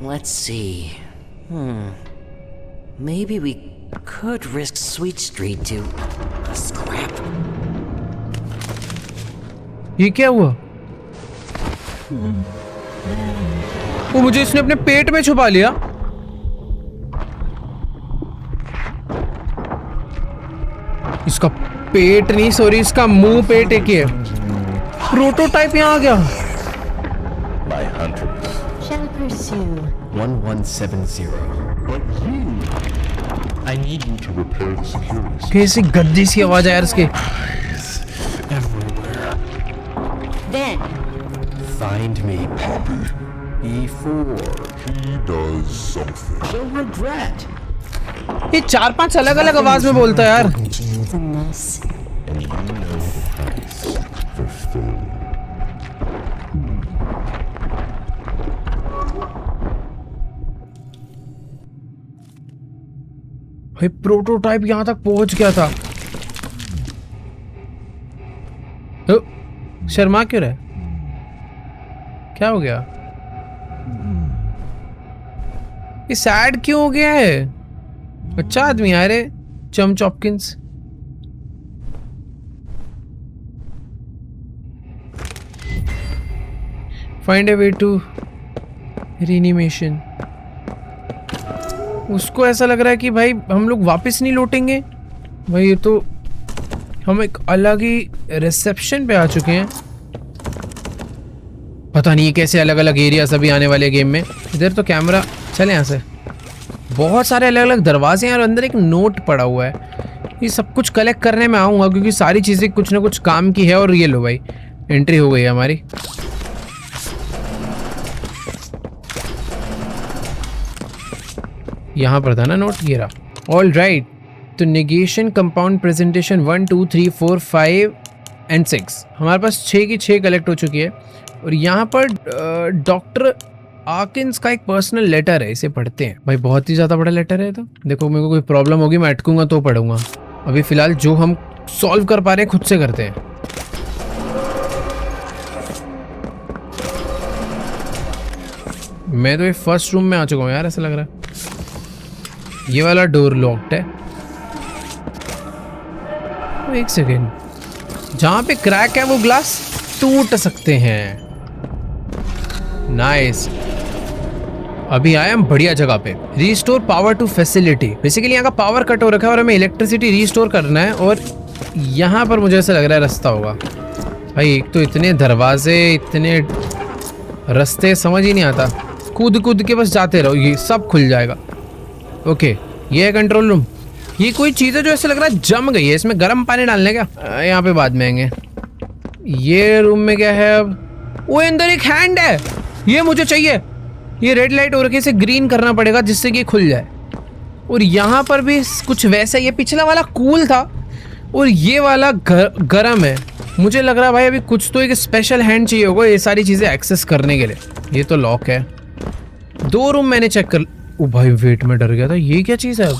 let's see. Maybe we could risk Sweet Street to scrap. ये क्या हुआ? वो मुझे इसने अपने पेट में छुपा लिया। इसका पेट नहीं, सॉरी, इसका मुंह पेट एक ही है। प्रोटोटाइप यहाँ आ गया। My hunters shall pursue 1170. But you, I need you to repair the security system. कैसी गद्दी सी आवाज है यार इसकी। Everywhere. then Find me, Poppy, before he does something you'll regret. ये 4-5 अलग अलग आवाज में बोलता है यार। the mess. And you know the price for failure. भाई प्रोटोटाइप यहां तक पहुंच गया था। शर्मा क्यों रहा? क्या हो गया? ये सैड क्यों हो गया है? अच्छा आदमी है रे चम चॉपकिंस। Find A way to रीनिमेशन। उसको ऐसा लग रहा है कि भाई हम लोग वापस नहीं लौटेंगे। भाई ये तो हम एक अलग ही रिसेप्शन पे आ चुके हैं। पता नहीं कैसे अलग अलग एरिया सभी आने वाले गेम में। इधर तो कैमरा, चले यहाँ से। बहुत सारे अलग अलग दरवाजे हैं और अंदर एक नोट पड़ा हुआ है। ये सब कुछ कलेक्ट करने में आऊँगा क्योंकि सारी चीज़ें कुछ ना कुछ काम की है। और ये लो भाई एंट्री हो गई है हमारी। यहाँ पर था ना नोट, ये रहा। ऑल राइट, तो नेगेशन कंपाउंड प्रेजेंटेशन 1 2 3 4 5 एंड 6 हमारे पास 6 की 6 कलेक्ट हो चुकी है। और यहाँ पर डॉक्टर आकिंस का एक पर्सनल लेटर है, इसे पढ़ते हैं। भाई बहुत ही ज़्यादा बड़ा लेटर है। तो देखो मेरे को कोई प्रॉब्लम होगी मैं अटकूंगा तो पढ़ूंगा। अभी फ़िलहाल जो हम सॉल्व कर पा रहे हैं खुद से करते हैं। मैं तो ये फर्स्ट रूम में आ चुका हूँ यार, ऐसा लग रहा है। ये वाला डोर लॉक्ड है। एक सेकेंड, जहां पे क्रैक है वो ग्लास टूट सकते हैं। नाइस, अभी आए हम बढ़िया जगह पे। Restore power to facility. Basically यहाँ का पावर कट हो रखा है और हमें इलेक्ट्रिसिटी रीस्टोर करना है। और यहाँ पर मुझे ऐसा लग रहा है रास्ता होगा। भाई एक तो इतने दरवाजे, इतने रास्ते, समझ ही नहीं आता। कूद कूद के बस जाते रहो, ये सब खुल जाएगा। ओके, ये है कंट्रोल रूम। ये कोई चीज़ है जो ऐसे लग रहा है जम गई है, इसमें गर्म पानी डालने का। यहाँ पे बाद में आएंगे। ये रूम में क्या है अब? वो अंदर एक हैंड है, ये मुझे चाहिए। ये रेड लाइट हो रखी है, इसे ग्रीन करना पड़ेगा जिससे कि ये खुल जाए। और यहाँ पर भी कुछ वैसा, ये पिछला वाला कूल था और ये वाला गरम है। मुझे लग रहा है भाई अभी कुछ तो एक स्पेशल हैंड चाहिए होगा ये सारी चीज़ें एक्सेस करने के लिए। ये तो लॉक है। 2 रूम मैंने चेक कर। ओ भाई वेट, में डर गया था। ये क्या चीज़ है? अब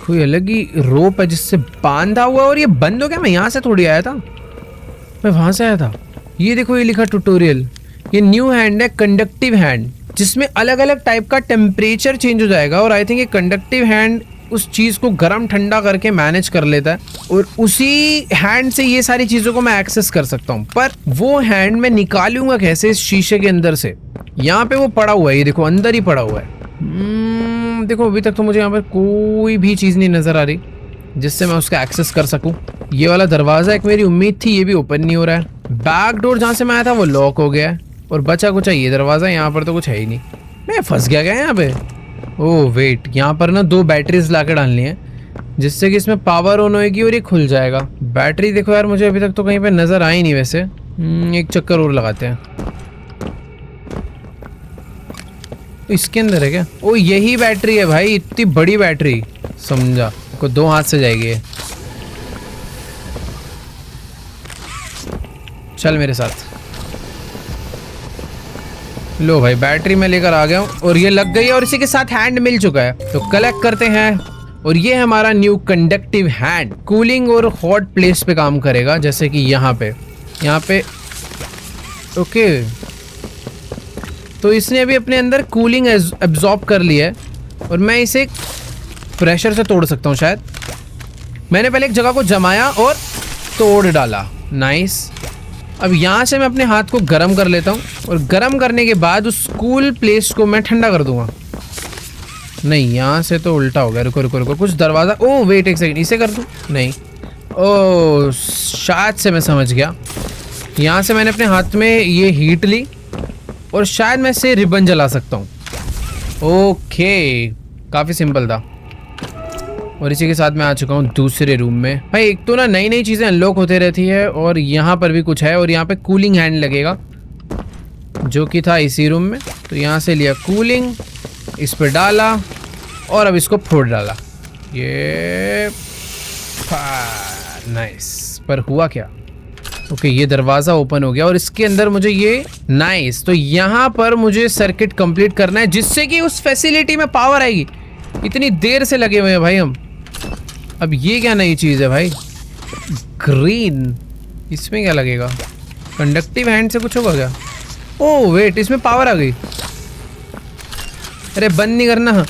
कोई अलग ही रोप है जिससे बांधा हुआ। और ये बंद हो गया। मैं यहाँ से थोड़ी आया था, मैं वहाँ से आया था। ये देखो, ये लिखा ट्यूटोरियल। ये न्यू हैंड है, कंडक्टिव हैंड, जिसमें अलग अलग टाइप का टेम्परेचर चेंज हो जाएगा। और आई थिंक ये कंडक्टिव हैंड उस चीज़ को गर्म ठंडा करके मैनेज कर लेता है। और उसी हैंड से ये सारी चीज़ों को मैं एक्सेस कर सकता हूँ। पर वो हैंड मैं निकालूंगा कैसे इस शीशे के अंदर से? यहाँ पे वो पड़ा हुआ है, ये देखो अंदर ही पड़ा हुआ है। देखो अभी तक तो मुझे यहाँ पर कोई भी चीज़ नहीं नज़र आ रही जिससे मैं उसका एक्सेस कर सकूँ। ये वाला दरवाज़ा एक मेरी उम्मीद थी, ये भी ओपन नहीं हो रहा है। बैक डोर जहाँ से मैं आया था वो लॉक हो गया है। और बचा कुछ ये दरवाज़ा, यहाँ पर तो कुछ है ही नहीं। मैं फंस गया क्या यहाँ पे? ओह वेट, यहाँ पर ना 2 बैटरीज ला के डालनी है जिससे कि इसमें पावर ऑन होएगी और ये खुल जाएगा। बैटरी देखो यार, मुझे अभी तक तो कहीं पे नज़र आई नहीं। वैसे एक चक्कर और लगाते हैं। इसके अंदर है क्या? ओ यही बैटरी है भाई, इतनी बड़ी बैटरी, समझा को 2 हाथ से जाएगी ये। चल मेरे साथ। लो भाई बैटरी मैं लेकर आ गया हूँ और ये लग गई है और इसी के साथ हैंड मिल चुका है। तो कलेक्ट करते हैं। और ये हमारा न्यू कंडक्टिव हैंड कूलिंग और हॉट प्लेस पे काम करेगा, जैसे कि यहाँ पे। ओके, तो इसने अभी अपने अंदर कूलिंग एब्जॉर्ब कर लिया है और मैं इसे प्रेशर से तोड़ सकता हूँ शायद। मैंने पहले एक जगह को जमाया और तोड़ डाला। नाइस। अब यहाँ से मैं अपने हाथ को गर्म कर लेता हूँ और गर्म करने के बाद उस कूल प्लेस को मैं ठंडा कर दूंगा। नहीं, यहाँ से तो उल्टा हो गया। रुको, कुछ दरवाज़ा। ओह वेट एक सेकंड, इसे कर दूँ? नहीं, ओह शायद से मैं समझ गया। यहाँ से मैंने अपने हाथ में ये हीट ली और शायद मैं इसे रिबन जला सकता हूँ। ओके, काफ़ी सिंपल था। और इसी के साथ मैं आ चुका हूँ दूसरे रूम में। भाई एक तो ना नई नई चीज़ें अनलॉक होते रहती है और यहाँ पर भी कुछ है। और यहाँ पे कूलिंग हैंड लगेगा जो कि था इसी रूम में। तो यहाँ से लिया कूलिंग, इस पर डाला और अब इसको फोड़ डाला। ये नाइस। पर हुआ क्या? ओके, ये दरवाज़ा ओपन हो गया और इसके अंदर मुझे ये नाइस। तो यहाँ पर मुझे सर्किट कंप्लीट करना है जिससे कि उस फैसिलिटी में पावर आएगी। इतनी देर से लगे हुए हैं भाई हम। अब ये क्या नई चीज है भाई? ग्रीन, इसमें क्या लगेगा? कंडक्टिव हैंड से कुछ होगा क्या? ओह वेट, इसमें पावर आ गई। अरे बंद नहीं करना।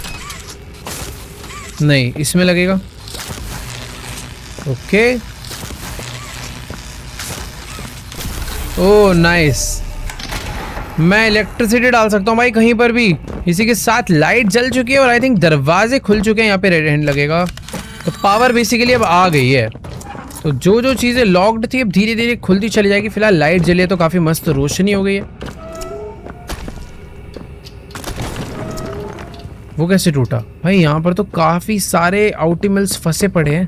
नहीं, इसमें लगेगा। Okay, oh nice. मैं इलेक्ट्रिसिटी डाल सकता हूँ भाई कहीं पर भी। इसी के साथ लाइट जल चुकी है और आई थिंक दरवाजे खुल चुके हैं। यहाँ पे रेड हैंड लगेगा, तो पावर बेसिकली अब आ गई है। तो जो जो चीज़ें लॉक्ड थी अब धीरे धीरे खुलती चली जाएगी। फिलहाल लाइट जली है तो काफ़ी मस्त रोशनी हो गई है। वो कैसे टूटा भाई? यहाँ पर तो काफ़ी सारे आउटिमल्स फंसे पड़े हैं।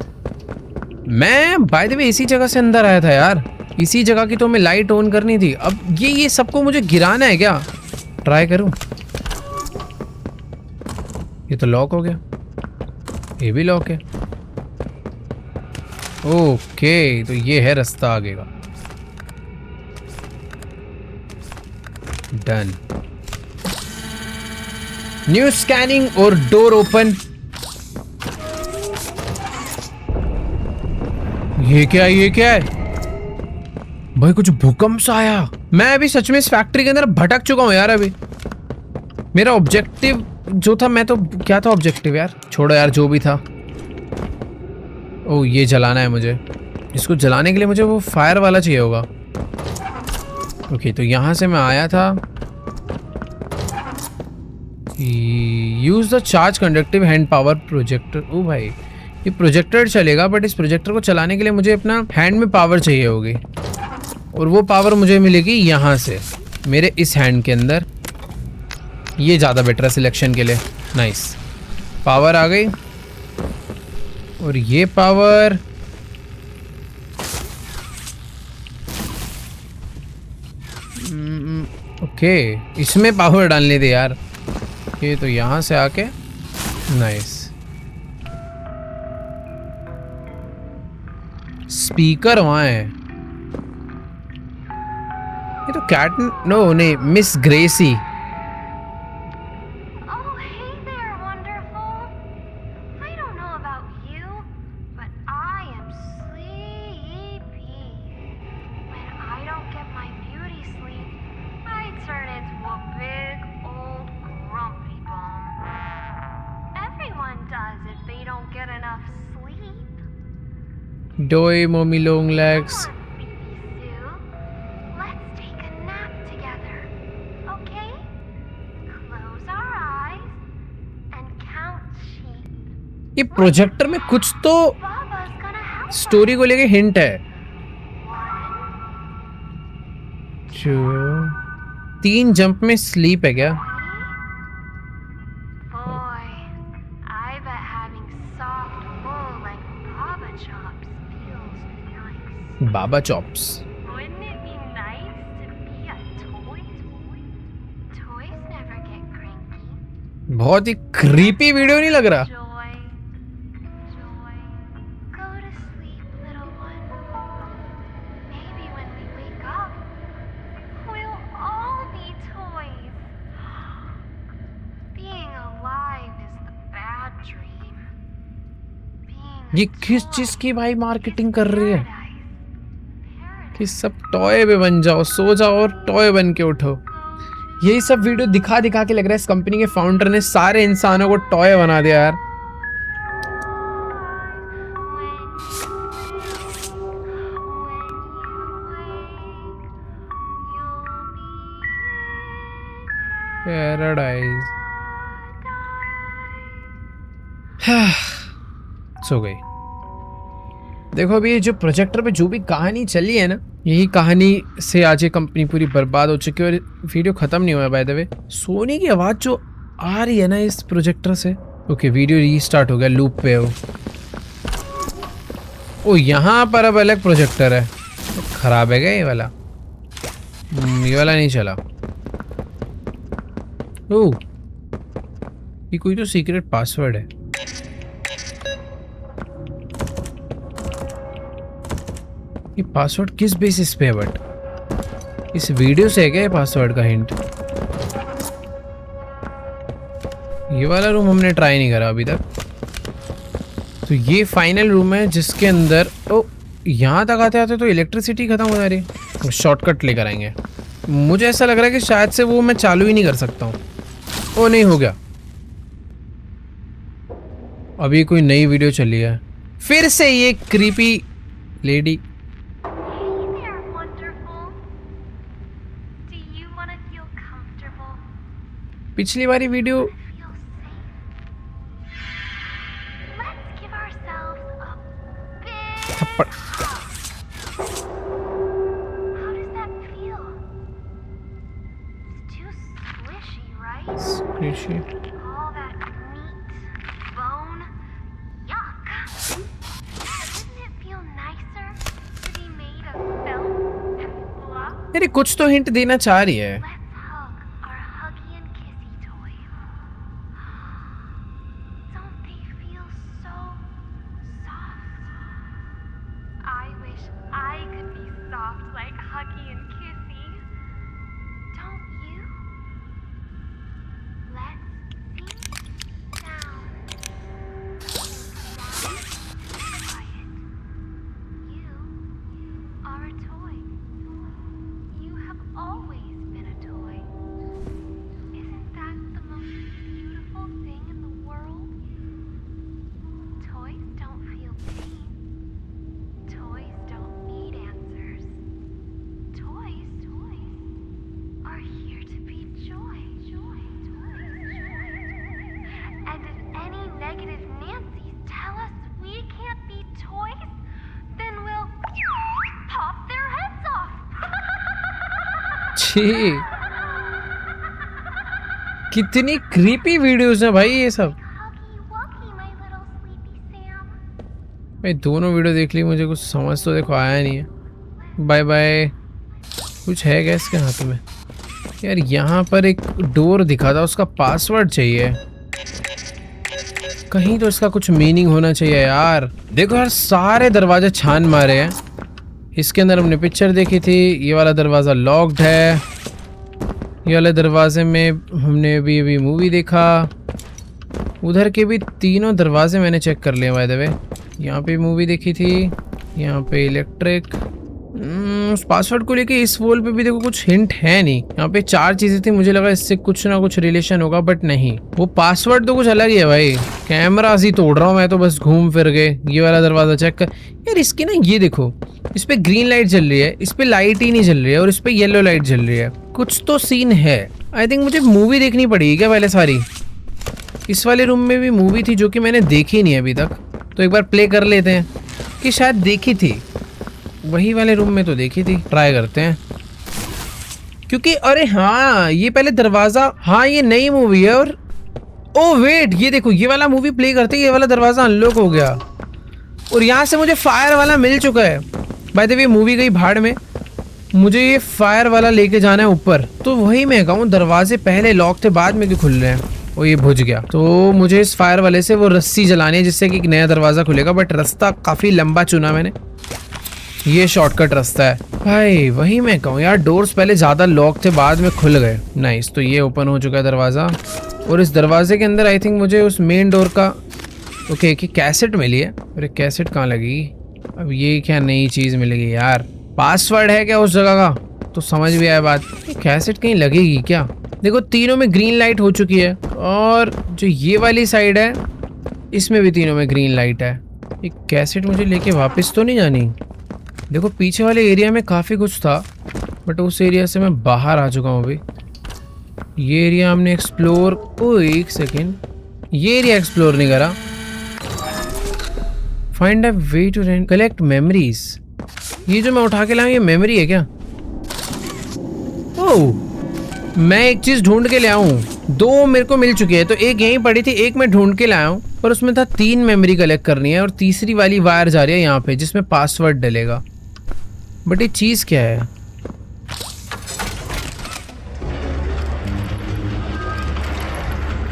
मैं बाय द वे इसी जगह से अंदर आया था यार। इसी जगह की तो हमें लाइट ऑन करनी थी। अब ये सबको मुझे गिराना है क्या? ट्राई करूं? ये तो लॉक हो गया, ये भी लॉक है। ओके, तो ये है रास्ता आगे का। डन। न्यू स्कैनिंग और डोर ओपन। ये क्या है? ये क्या है भाई? कुछ भूकंप सा आया। मैं अभी सच में इस फैक्ट्री के अंदर भटक चुका हूँ यार। अभी मेरा ऑब्जेक्टिव जो था, मैं तो क्या था ऑब्जेक्टिव यार? छोड़ो यार, जो भी था। ओह, ये जलाना है मुझे। इसको जलाने के लिए मुझे वो फायर वाला चाहिए होगा। ओके, तो यहाँ से मैं आया था। Use the charge conductive hand power projector. ओ भाई, ये प्रोजेक्टर चलेगा, बट इस प्रोजेक्टर को चलाने के लिए मुझे अपना हैंड में पावर चाहिए होगी। और वो पावर मुझे मिलेगी यहाँ से, मेरे इस हैंड के अंदर। ये ज़्यादा बेटर है सिलेक्शन के लिए। नाइस, पावर आ गई। और ये पावर ओके, इसमें पावर डालनी थी यार। ये तो यहाँ से आके नाइस। स्पीकर वहाँ है। ये तो कैट, नो नहीं, miss Gracie. Oh, hey there, wonderful. I don't know about you, but I am sleepy. When I don't get my beauty sleep, I turn into a big old grumpy bum. Everyone does if they don't get enough sleep. Doi mommy long legs. Come on, Sleepy Sue. Let's take a nap together, okay? Close our eyes and count sheep. ये projector में कुछ तो Baba's gonna help us. Story को लेके hint है। 1, 2 3 jump में sleep है क्या? Boy, I bet having soft wool like Baba chops feels nice. Baba chops. Wouldn't it be nice to be a toy? Toys never get cranky. बहुत ही creepy video नहीं लग रहा? Joy, joy, go to sleep, little one. Maybe when we wake up, we'll all be toys. Being alive is the bad dream. Being a ये किस चीज toy की भाई marketing कर रही है paradise. कि सब टॉय पे बन जाओ, सो जाओ और टॉय बन के उठो। यही सब वीडियो दिखा दिखा के लग रहा है इस कंपनी के फाउंडर ने सारे इंसानों को टॉय बना दिया यार। पैराडाइज। सो गई। देखो अभी ये जो प्रोजेक्टर पे जो भी कहानी चली है ना, यही कहानी से आज ये कंपनी पूरी बर्बाद हो चुकी है। और वीडियो खत्म नहीं हुआ बाय द वे। सोने की आवाज जो आ रही है ना इस प्रोजेक्टर से। ओके, वीडियो रीस्टार्ट हो गया, लूप पे हो। ओ, यहाँ पर अब अलग प्रोजेक्टर है। तो खराब है क्या ये वाला? ये वाला नहीं चला। ओ, ये कोई तो सीक्रेट पासवर्ड है। ये पासवर्ड किस बेसिस पे है? बट इस वीडियो से है क्या ये पासवर्ड का हिंट? ये वाला रूम हमने ट्राई नहीं करा अभी तक। तो ये फाइनल रूम है जिसके अंदर ओ यहाँ तक आते आते तो इलेक्ट्रिसिटी खत्म हो जा रही है। शॉर्टकट लेकर आएंगे। मुझे ऐसा लग रहा है कि शायद से वो मैं चालू ही नहीं कर सकता हूँ। ओ नहीं, हो गया। अभी कोई नई वीडियो चली है, फिर से ये creepy lady. Hey there, wonderful. Do you want to feel comfortable? पिछली वाली video Feel safe? Let's give ourselves a big थप्पड़ How does that feel? It's too squishy, right? Squishy. All that meat, bone, yuck. Wouldn't it feel nicer to be made of felt and fluff? अरे कुछ तो hint देना चाह रही है। Let's hug our huggy and kissy toys. Don't they feel so soft? I wish I could be soft like Huggy and Kissy. Don't you? Let's see down. Quiet. You are a toy. You have always been a toy. Isn't that the most beautiful thing in the world? Toys don't feel pain. Toys don't need answers. Toys are here to be joy. And if any negative Nancys tell us we can't be toys, then we'll pop their heads off. छी, कितनी creepy videos हैं भाई ये सब। Huggy wuggy, my little sleepy Sam. भाई दोनों video देख ली, मुझे कुछ समझ तो देखो आया नहीं है। Bye bye. कुछ है क्या इसके हाथ में? यार यहाँ पर एक डोर दिखा था, उसका पासवर्ड चाहिए। कहीं तो इसका कुछ मीनिंग होना चाहिए यार। देखो यार, सारे दरवाजे छान मारे हैं। इसके अंदर हमने पिक्चर देखी थी। ये वाला दरवाज़ा लॉक्ड है। ये वाले दरवाजे में हमने अभी मूवी देखा। उधर के भी तीनों दरवाजे मैंने चेक कर लिए बाय द वे। यहाँ पे मूवी देखी थी, यहाँ पे इलेक्ट्रिक। उस पासवर्ड को लेके इस वॉल पे भी देखो कुछ हिंट है नहीं। यहाँ पे 4 चीजें थी, मुझे लगा इससे कुछ ना कुछ रिलेशन होगा, बट नहीं। वो पासवर्ड तो कुछ अलग ही है भाई। कैमरा ही तोड़ रहा हूँ मैं तो बस घूम फिर के। ये वाला दरवाजा चेक कर यार। इसकी ना ये देखो, इस पे ग्रीन लाइट जल रही है, इस पे लाइट ही नहीं जल रही है, और इस पे येलो लाइट जल रही है। कुछ तो सीन है। आई थिंक मुझे मूवी देखनी पड़ेगी क्या पहले सारी। इस वाले रूम में भी मूवी थी जो कि मैंने देखी नहीं अभी तक, तो एक बार प्ले कर लेते हैं कि शायद देखी थी। वही वाले रूम में तो देखी थी, ट्राई करते हैं। क्योंकि अरे हाँ, ये पहले दरवाजा, हाँ ये नई मूवी है। और ओ वेट, ये देखो, ये वाला मूवी प्ले करते ही ये वाला दरवाजा अनलॉक हो गया। और यहाँ से मुझे फायर वाला मिल चुका है। बाय द वे मूवी गई भाड़ में, मुझे ये फायर वाला लेके जाना है ऊपर। तो वही मैं कहूँ, दरवाजे पहले लॉक थे, बाद में क्यों खुल रहे हैं। और ये बुझ गया, तो मुझे इस फायर वाले से वो रस्सी जलानी है जिससे कि एक नया दरवाजा खुलेगा। बट रास्ता काफी लंबा चुना मैंने, ये शॉर्टकट रास्ता है भाई। वही मैं कहूँ यार, डोर्स पहले ज्यादा लॉक थे, बाद में खुल गए। नाइस, तो ये ओपन हो चुका है दरवाजा। और इस दरवाजे के अंदर आई थिंक मुझे उस मेन डोर का ओके की कैसेट मिली है। अरे कैसेट कहाँ लगी? अब ये क्या नई चीज मिलेगी यार? पासवर्ड है क्या उस जगह का? तो समझ भी आया बात। कैसेट कहीं लगेगी क्या? देखो तीनों में ग्रीन लाइट हो चुकी है, और जो ये वाली साइड है इसमें भी तीनों में ग्रीन लाइट है। एक कैसेट मुझे लेके वापस तो नहीं जानी। देखो पीछे वाले एरिया में काफ़ी कुछ था, बट उस एरिया से मैं बाहर आ चुका हूँ अभी। ये एरिया हमने एक्सप्लोर, ओ एक सेकेंड, ये एरिया एक्सप्लोर नहीं करा। Find a way to collect memories. ये जो मैं उठा के लाया ये मेमोरी है क्या? ओह, मैं एक चीज ढूंढ के ले आऊं। 2 मेरे को मिल चुकी है, तो एक यहीं पड़ी थी, एक मैं ढूंढ के लाया हूं। और उसमें था 3 मेमोरी कलेक्ट करनी है, और तीसरी वाली वायर जा रही है यहाँ पे जिसमें पासवर्ड डलेगा। बट ये चीज क्या है?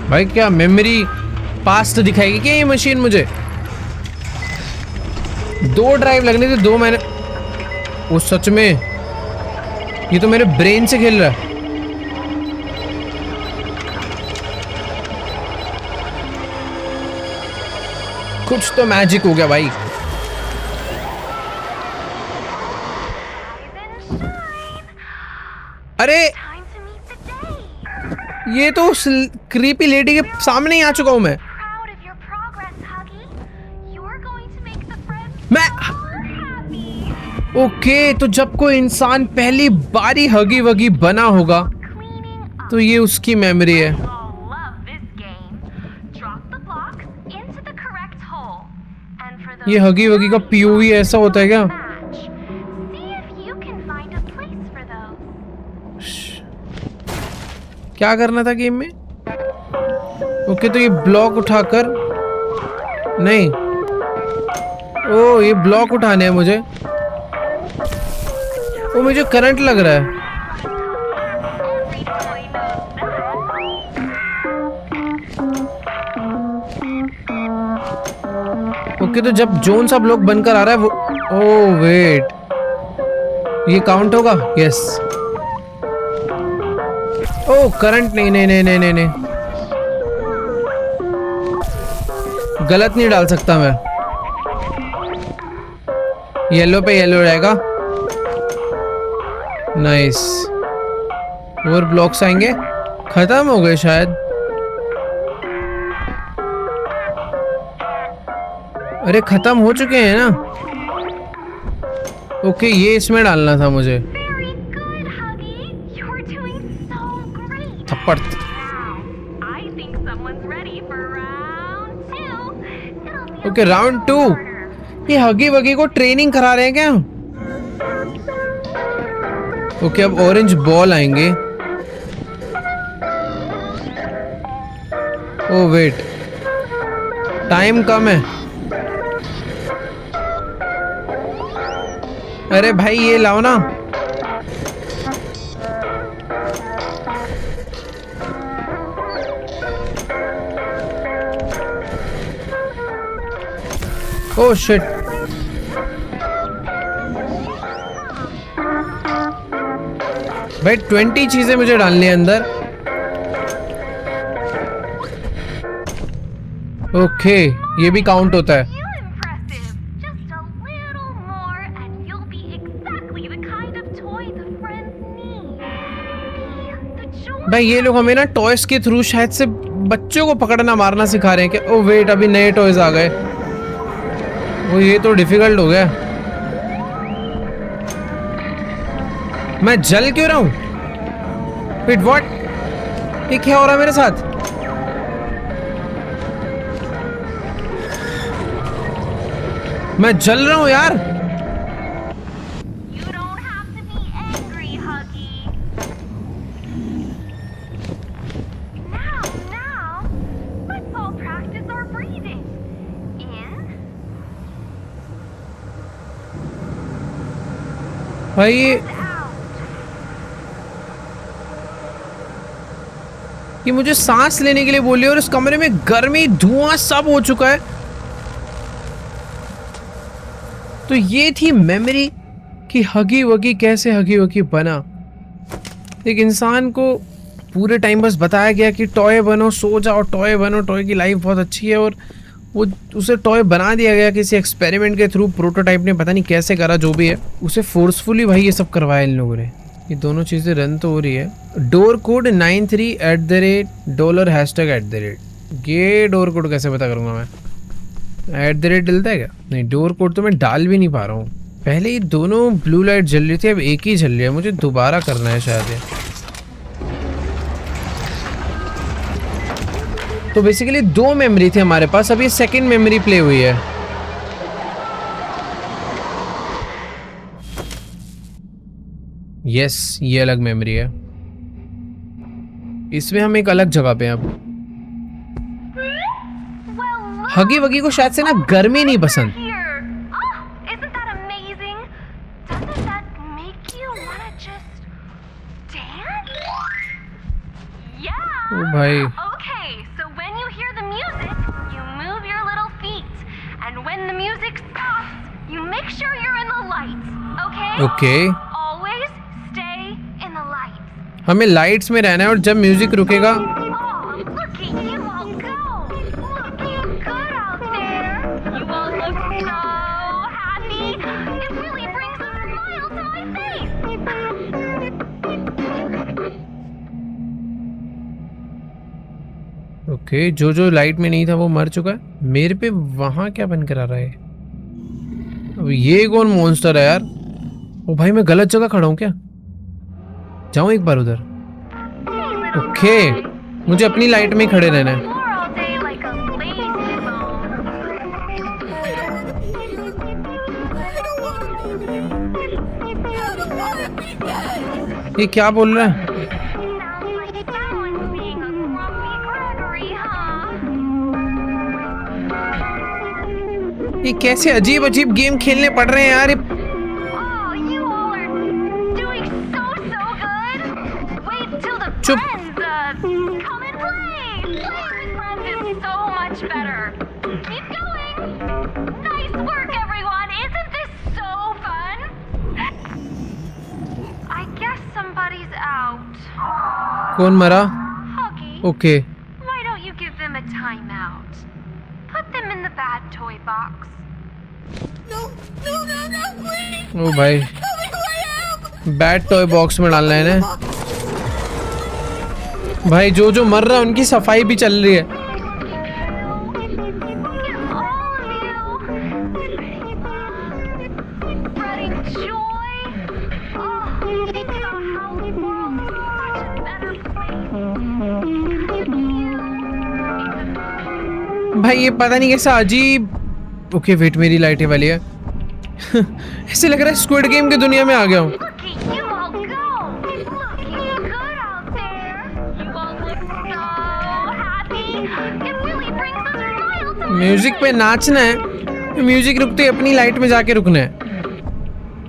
भाई क्या मेमोरी पास्ट दिखाएगी क्या ये मशीन मुझे? 2 ड्राइव लगने थे, 2 मैंने, वो सच में ये तो मेरे ब्रेन से खेल रहा है। कुछ तो मैजिक हो गया भाई। अरे Time to meet the day. ये तो उस क्रीपी लेडी के सामने ही आ चुका हूं मैं। Proud of your progress, Huggy. You're going to make the friends मैं happy. ओके, तो जब कोई इंसान पहली बारी हगी वगी बना होगा Cleaning up. तो ये उसकी मेमोरी है। You'll love this game. Drop the blocks into the correct hole. And for ये those हगी वगी का POV ऐसा होता है क्या? match, see if you can find a place for those. क्या करना था गेम में? ओके, तो ये ब्लॉक उठाकर नहीं, ओ ये ब्लॉक उठाने हैं मुझे। ओ मुझे करंट लग रहा है। Every toy knows that. Okay, तो जब जोन सा ब्लॉक बनकर आ रहा है वो, ओ वेट, ये काउंट होगा? यस। ओ करंट नहीं नहीं नहीं नहीं नहीं नहीं, गलत नहीं डाल सकता मैं। येलो पे येलो रहेगा। नाइस। और ब्लॉक्स आएंगे। खत्म हो गए शायद। अरे खत्म हो चुके हैं ना। ओके, ये इसमें डालना था मुझे। Very good, Huggy. You're doing so great. थप्पड़। Now, I think someone's ready for round 2. It'll be okay, round 2। ये हगी वगी को ट्रेनिंग करा रहे हैं क्या? ओके, अब ऑरेंज बॉल आएंगे। ओ वेट, टाइम कम है। अरे भाई ये लाओ ना। Oh shit. भाई 20 चीजें मुझे डालनी है अंदर। ओके, ये भी काउंट होता है। you impressive. Just a little more and you'll be exactly the kind of toy the friends need. Be the joy. भाई ये लोग हमें ना टॉयज के थ्रू शायद से बच्चों को पकड़ना मारना सिखा रहे हैं क्या? ओ वेट, अभी नए टॉयज आ गए। वो ये तो डिफिकल्ट हो गया। मैं जल क्यों रहा हूं? Wait what? ये क्या हो रहा है मेरे साथ? मैं जल रहा हूं यार। You don't have to be angry, Huggy. Now, let's all practice our breathing. In, भाई out. ये मुझे सांस लेने के लिए बोली और इस कमरे में गर्मी धुआं सब हो चुका है। तो ये थी मेमोरी कि हगी वगी कैसे हगी वगी बना। एक इंसान को पूरे टाइम बस बताया गया कि टॉय बनो, सो जाओ, टॉय बनो, टॉय की लाइफ बहुत अच्छी है, और वो उसे टॉय बना दिया गया किसी एक्सपेरिमेंट के थ्रू। प्रोटोटाइप ने पता नहीं कैसे करा, जो भी है उसे फोर्सफुली भाई ये सब करवाया इन लोगों ने। ये दोनों चीज़ें रन तो हो रही है। Door code 93@$#। ये डोर कोड कैसे पता करूँगा मैं? @ डलता है क्या? नहीं, डोर कोड तो मैं डाल भी नहीं पा रहा हूँ। पहले ये दोनों ब्लू लाइट जल रही थी, अब एक ही जल रही है। मुझे दोबारा करना है शायद ये। तो बेसिकली 2 मेमोरी थी हमारे पास, अब ये सेकंड मेमोरी प्ले हुई है। यस, ये अलग मेमोरी है। इसमें हम एक अलग जगह पे हैं अब। Well, look हगी वगी को शायद से ना गर्मी नहीं पसंद। here. Oh, isn't that amazing? Doesn't that make you wanna just dance? Yeah. ओ भाई, Okay, so when you hear the music, you move your little feet. And when the music stops, you make sure you're in the lights. Okay? Okay, Always stay in the lights. हमें lights में रहना है और जब music रुकेगा। Oh, look at you all go. Looking good out there. You all look so happy. It really brings a smile to my face. Okay, जो light में नहीं था वो मर चुका है। मेरे पे वहां क्या बनकर आ रहा है? अब ये कौन मॉन्स्टर है यार? ओ भाई, मैं गलत जगह खड़ा हूँ क्या? जाऊं एक बार उधर? ओके, मुझे अपनी लाइट में ही खड़े रहना है। More all day like a lazy bone. ये क्या बोल रहा है? Sounds like someone's being a grumpy Gregory, huh? ये कैसे अजीब अजीब गेम खेलने पड़ रहे हैं यार? Oh, you all are doing so good. Wait till the Chup. friends come and play. Playing with friends is so much better. Keep going. Nice work, everyone. Isn't this so fun? I guess somebody's out. कौन मरा? Huggy, okay, why don't you give them a timeout? Put them in the bad toy box. ओ भाई, bad toy box में डालना है ना भाई। जो मर रहा है उनकी सफाई भी चल रही है। All of you. Spreading joy. Oh, the house world is such a better place. भाई ये पता नहीं कैसा अजीब। ओके वेट, मेरी लाइटें वाली है। ऐसे लग रहा है स्क्विड गेम की दुनिया में आ गया हूँ। Look at you all go. Looking good out there. You all look so happy. It really brings a smile to my music पे नाचना है, म्यूजिक रुकते ही अपनी लाइट में जाके रुकना है।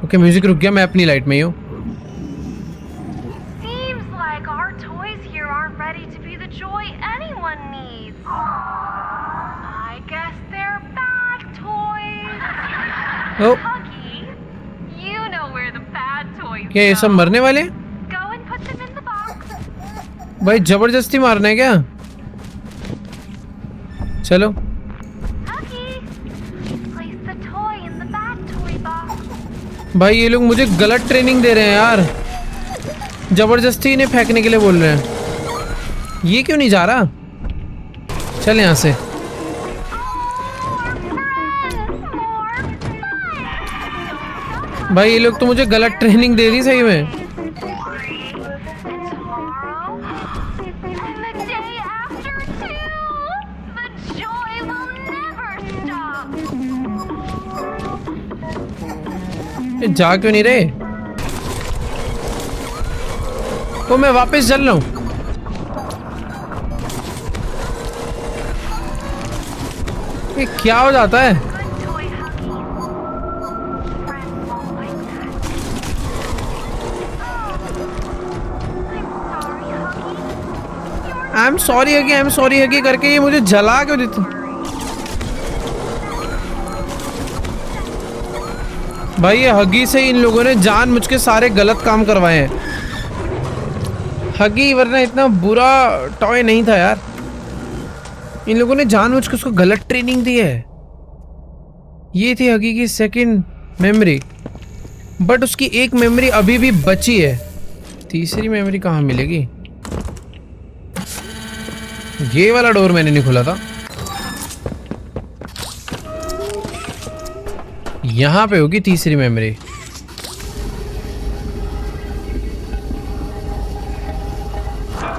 ओके म्यूजिक रुक गया, मैं अपनी लाइट में ही हूँ। Seems like our toys here aren't ready to be the joy anyone needs. I guess they're bad toys. O, Huggy, you know where the bad toys क्या ये सब go. मरने वाले? Go and put them in the box. भाई जबरदस्ती मारना है क्या? चलो। Huggy, place the toy in the bad toy box. भाई ये लोग मुझे गलत ट्रेनिंग दे रहे हैं यार, जबरदस्ती इन्हें फेंकने के लिए बोल रहे हैं। ये क्यों नहीं जा रहा? चल यहाँ से। भाई ये लोग तो मुझे गलत ट्रेनिंग दे दी सही में। ये जा क्यों नहीं रहे? तो मैं वापस चल रहा हूँ। ये क्या हो जाता है? आई एम सॉरी हगी करके ये मुझे जला क्यों देते? भाई ये हगी से इन लोगों ने जान मुझ के सारे गलत काम करवाए हैं। हगी वरना इतना बुरा टॉय नहीं था यार। इन लोगों ने जान मुझ के उसको गलत ट्रेनिंग दी है। ये थी हगी की सेकंड मेमोरी, बट उसकी एक मेमोरी अभी भी बची है। तीसरी मेमोरी कहाँ मिलेगी? ये वाला डोर मैंने नहीं खोला था। यहाँ पे होगी तीसरी मेमोरी।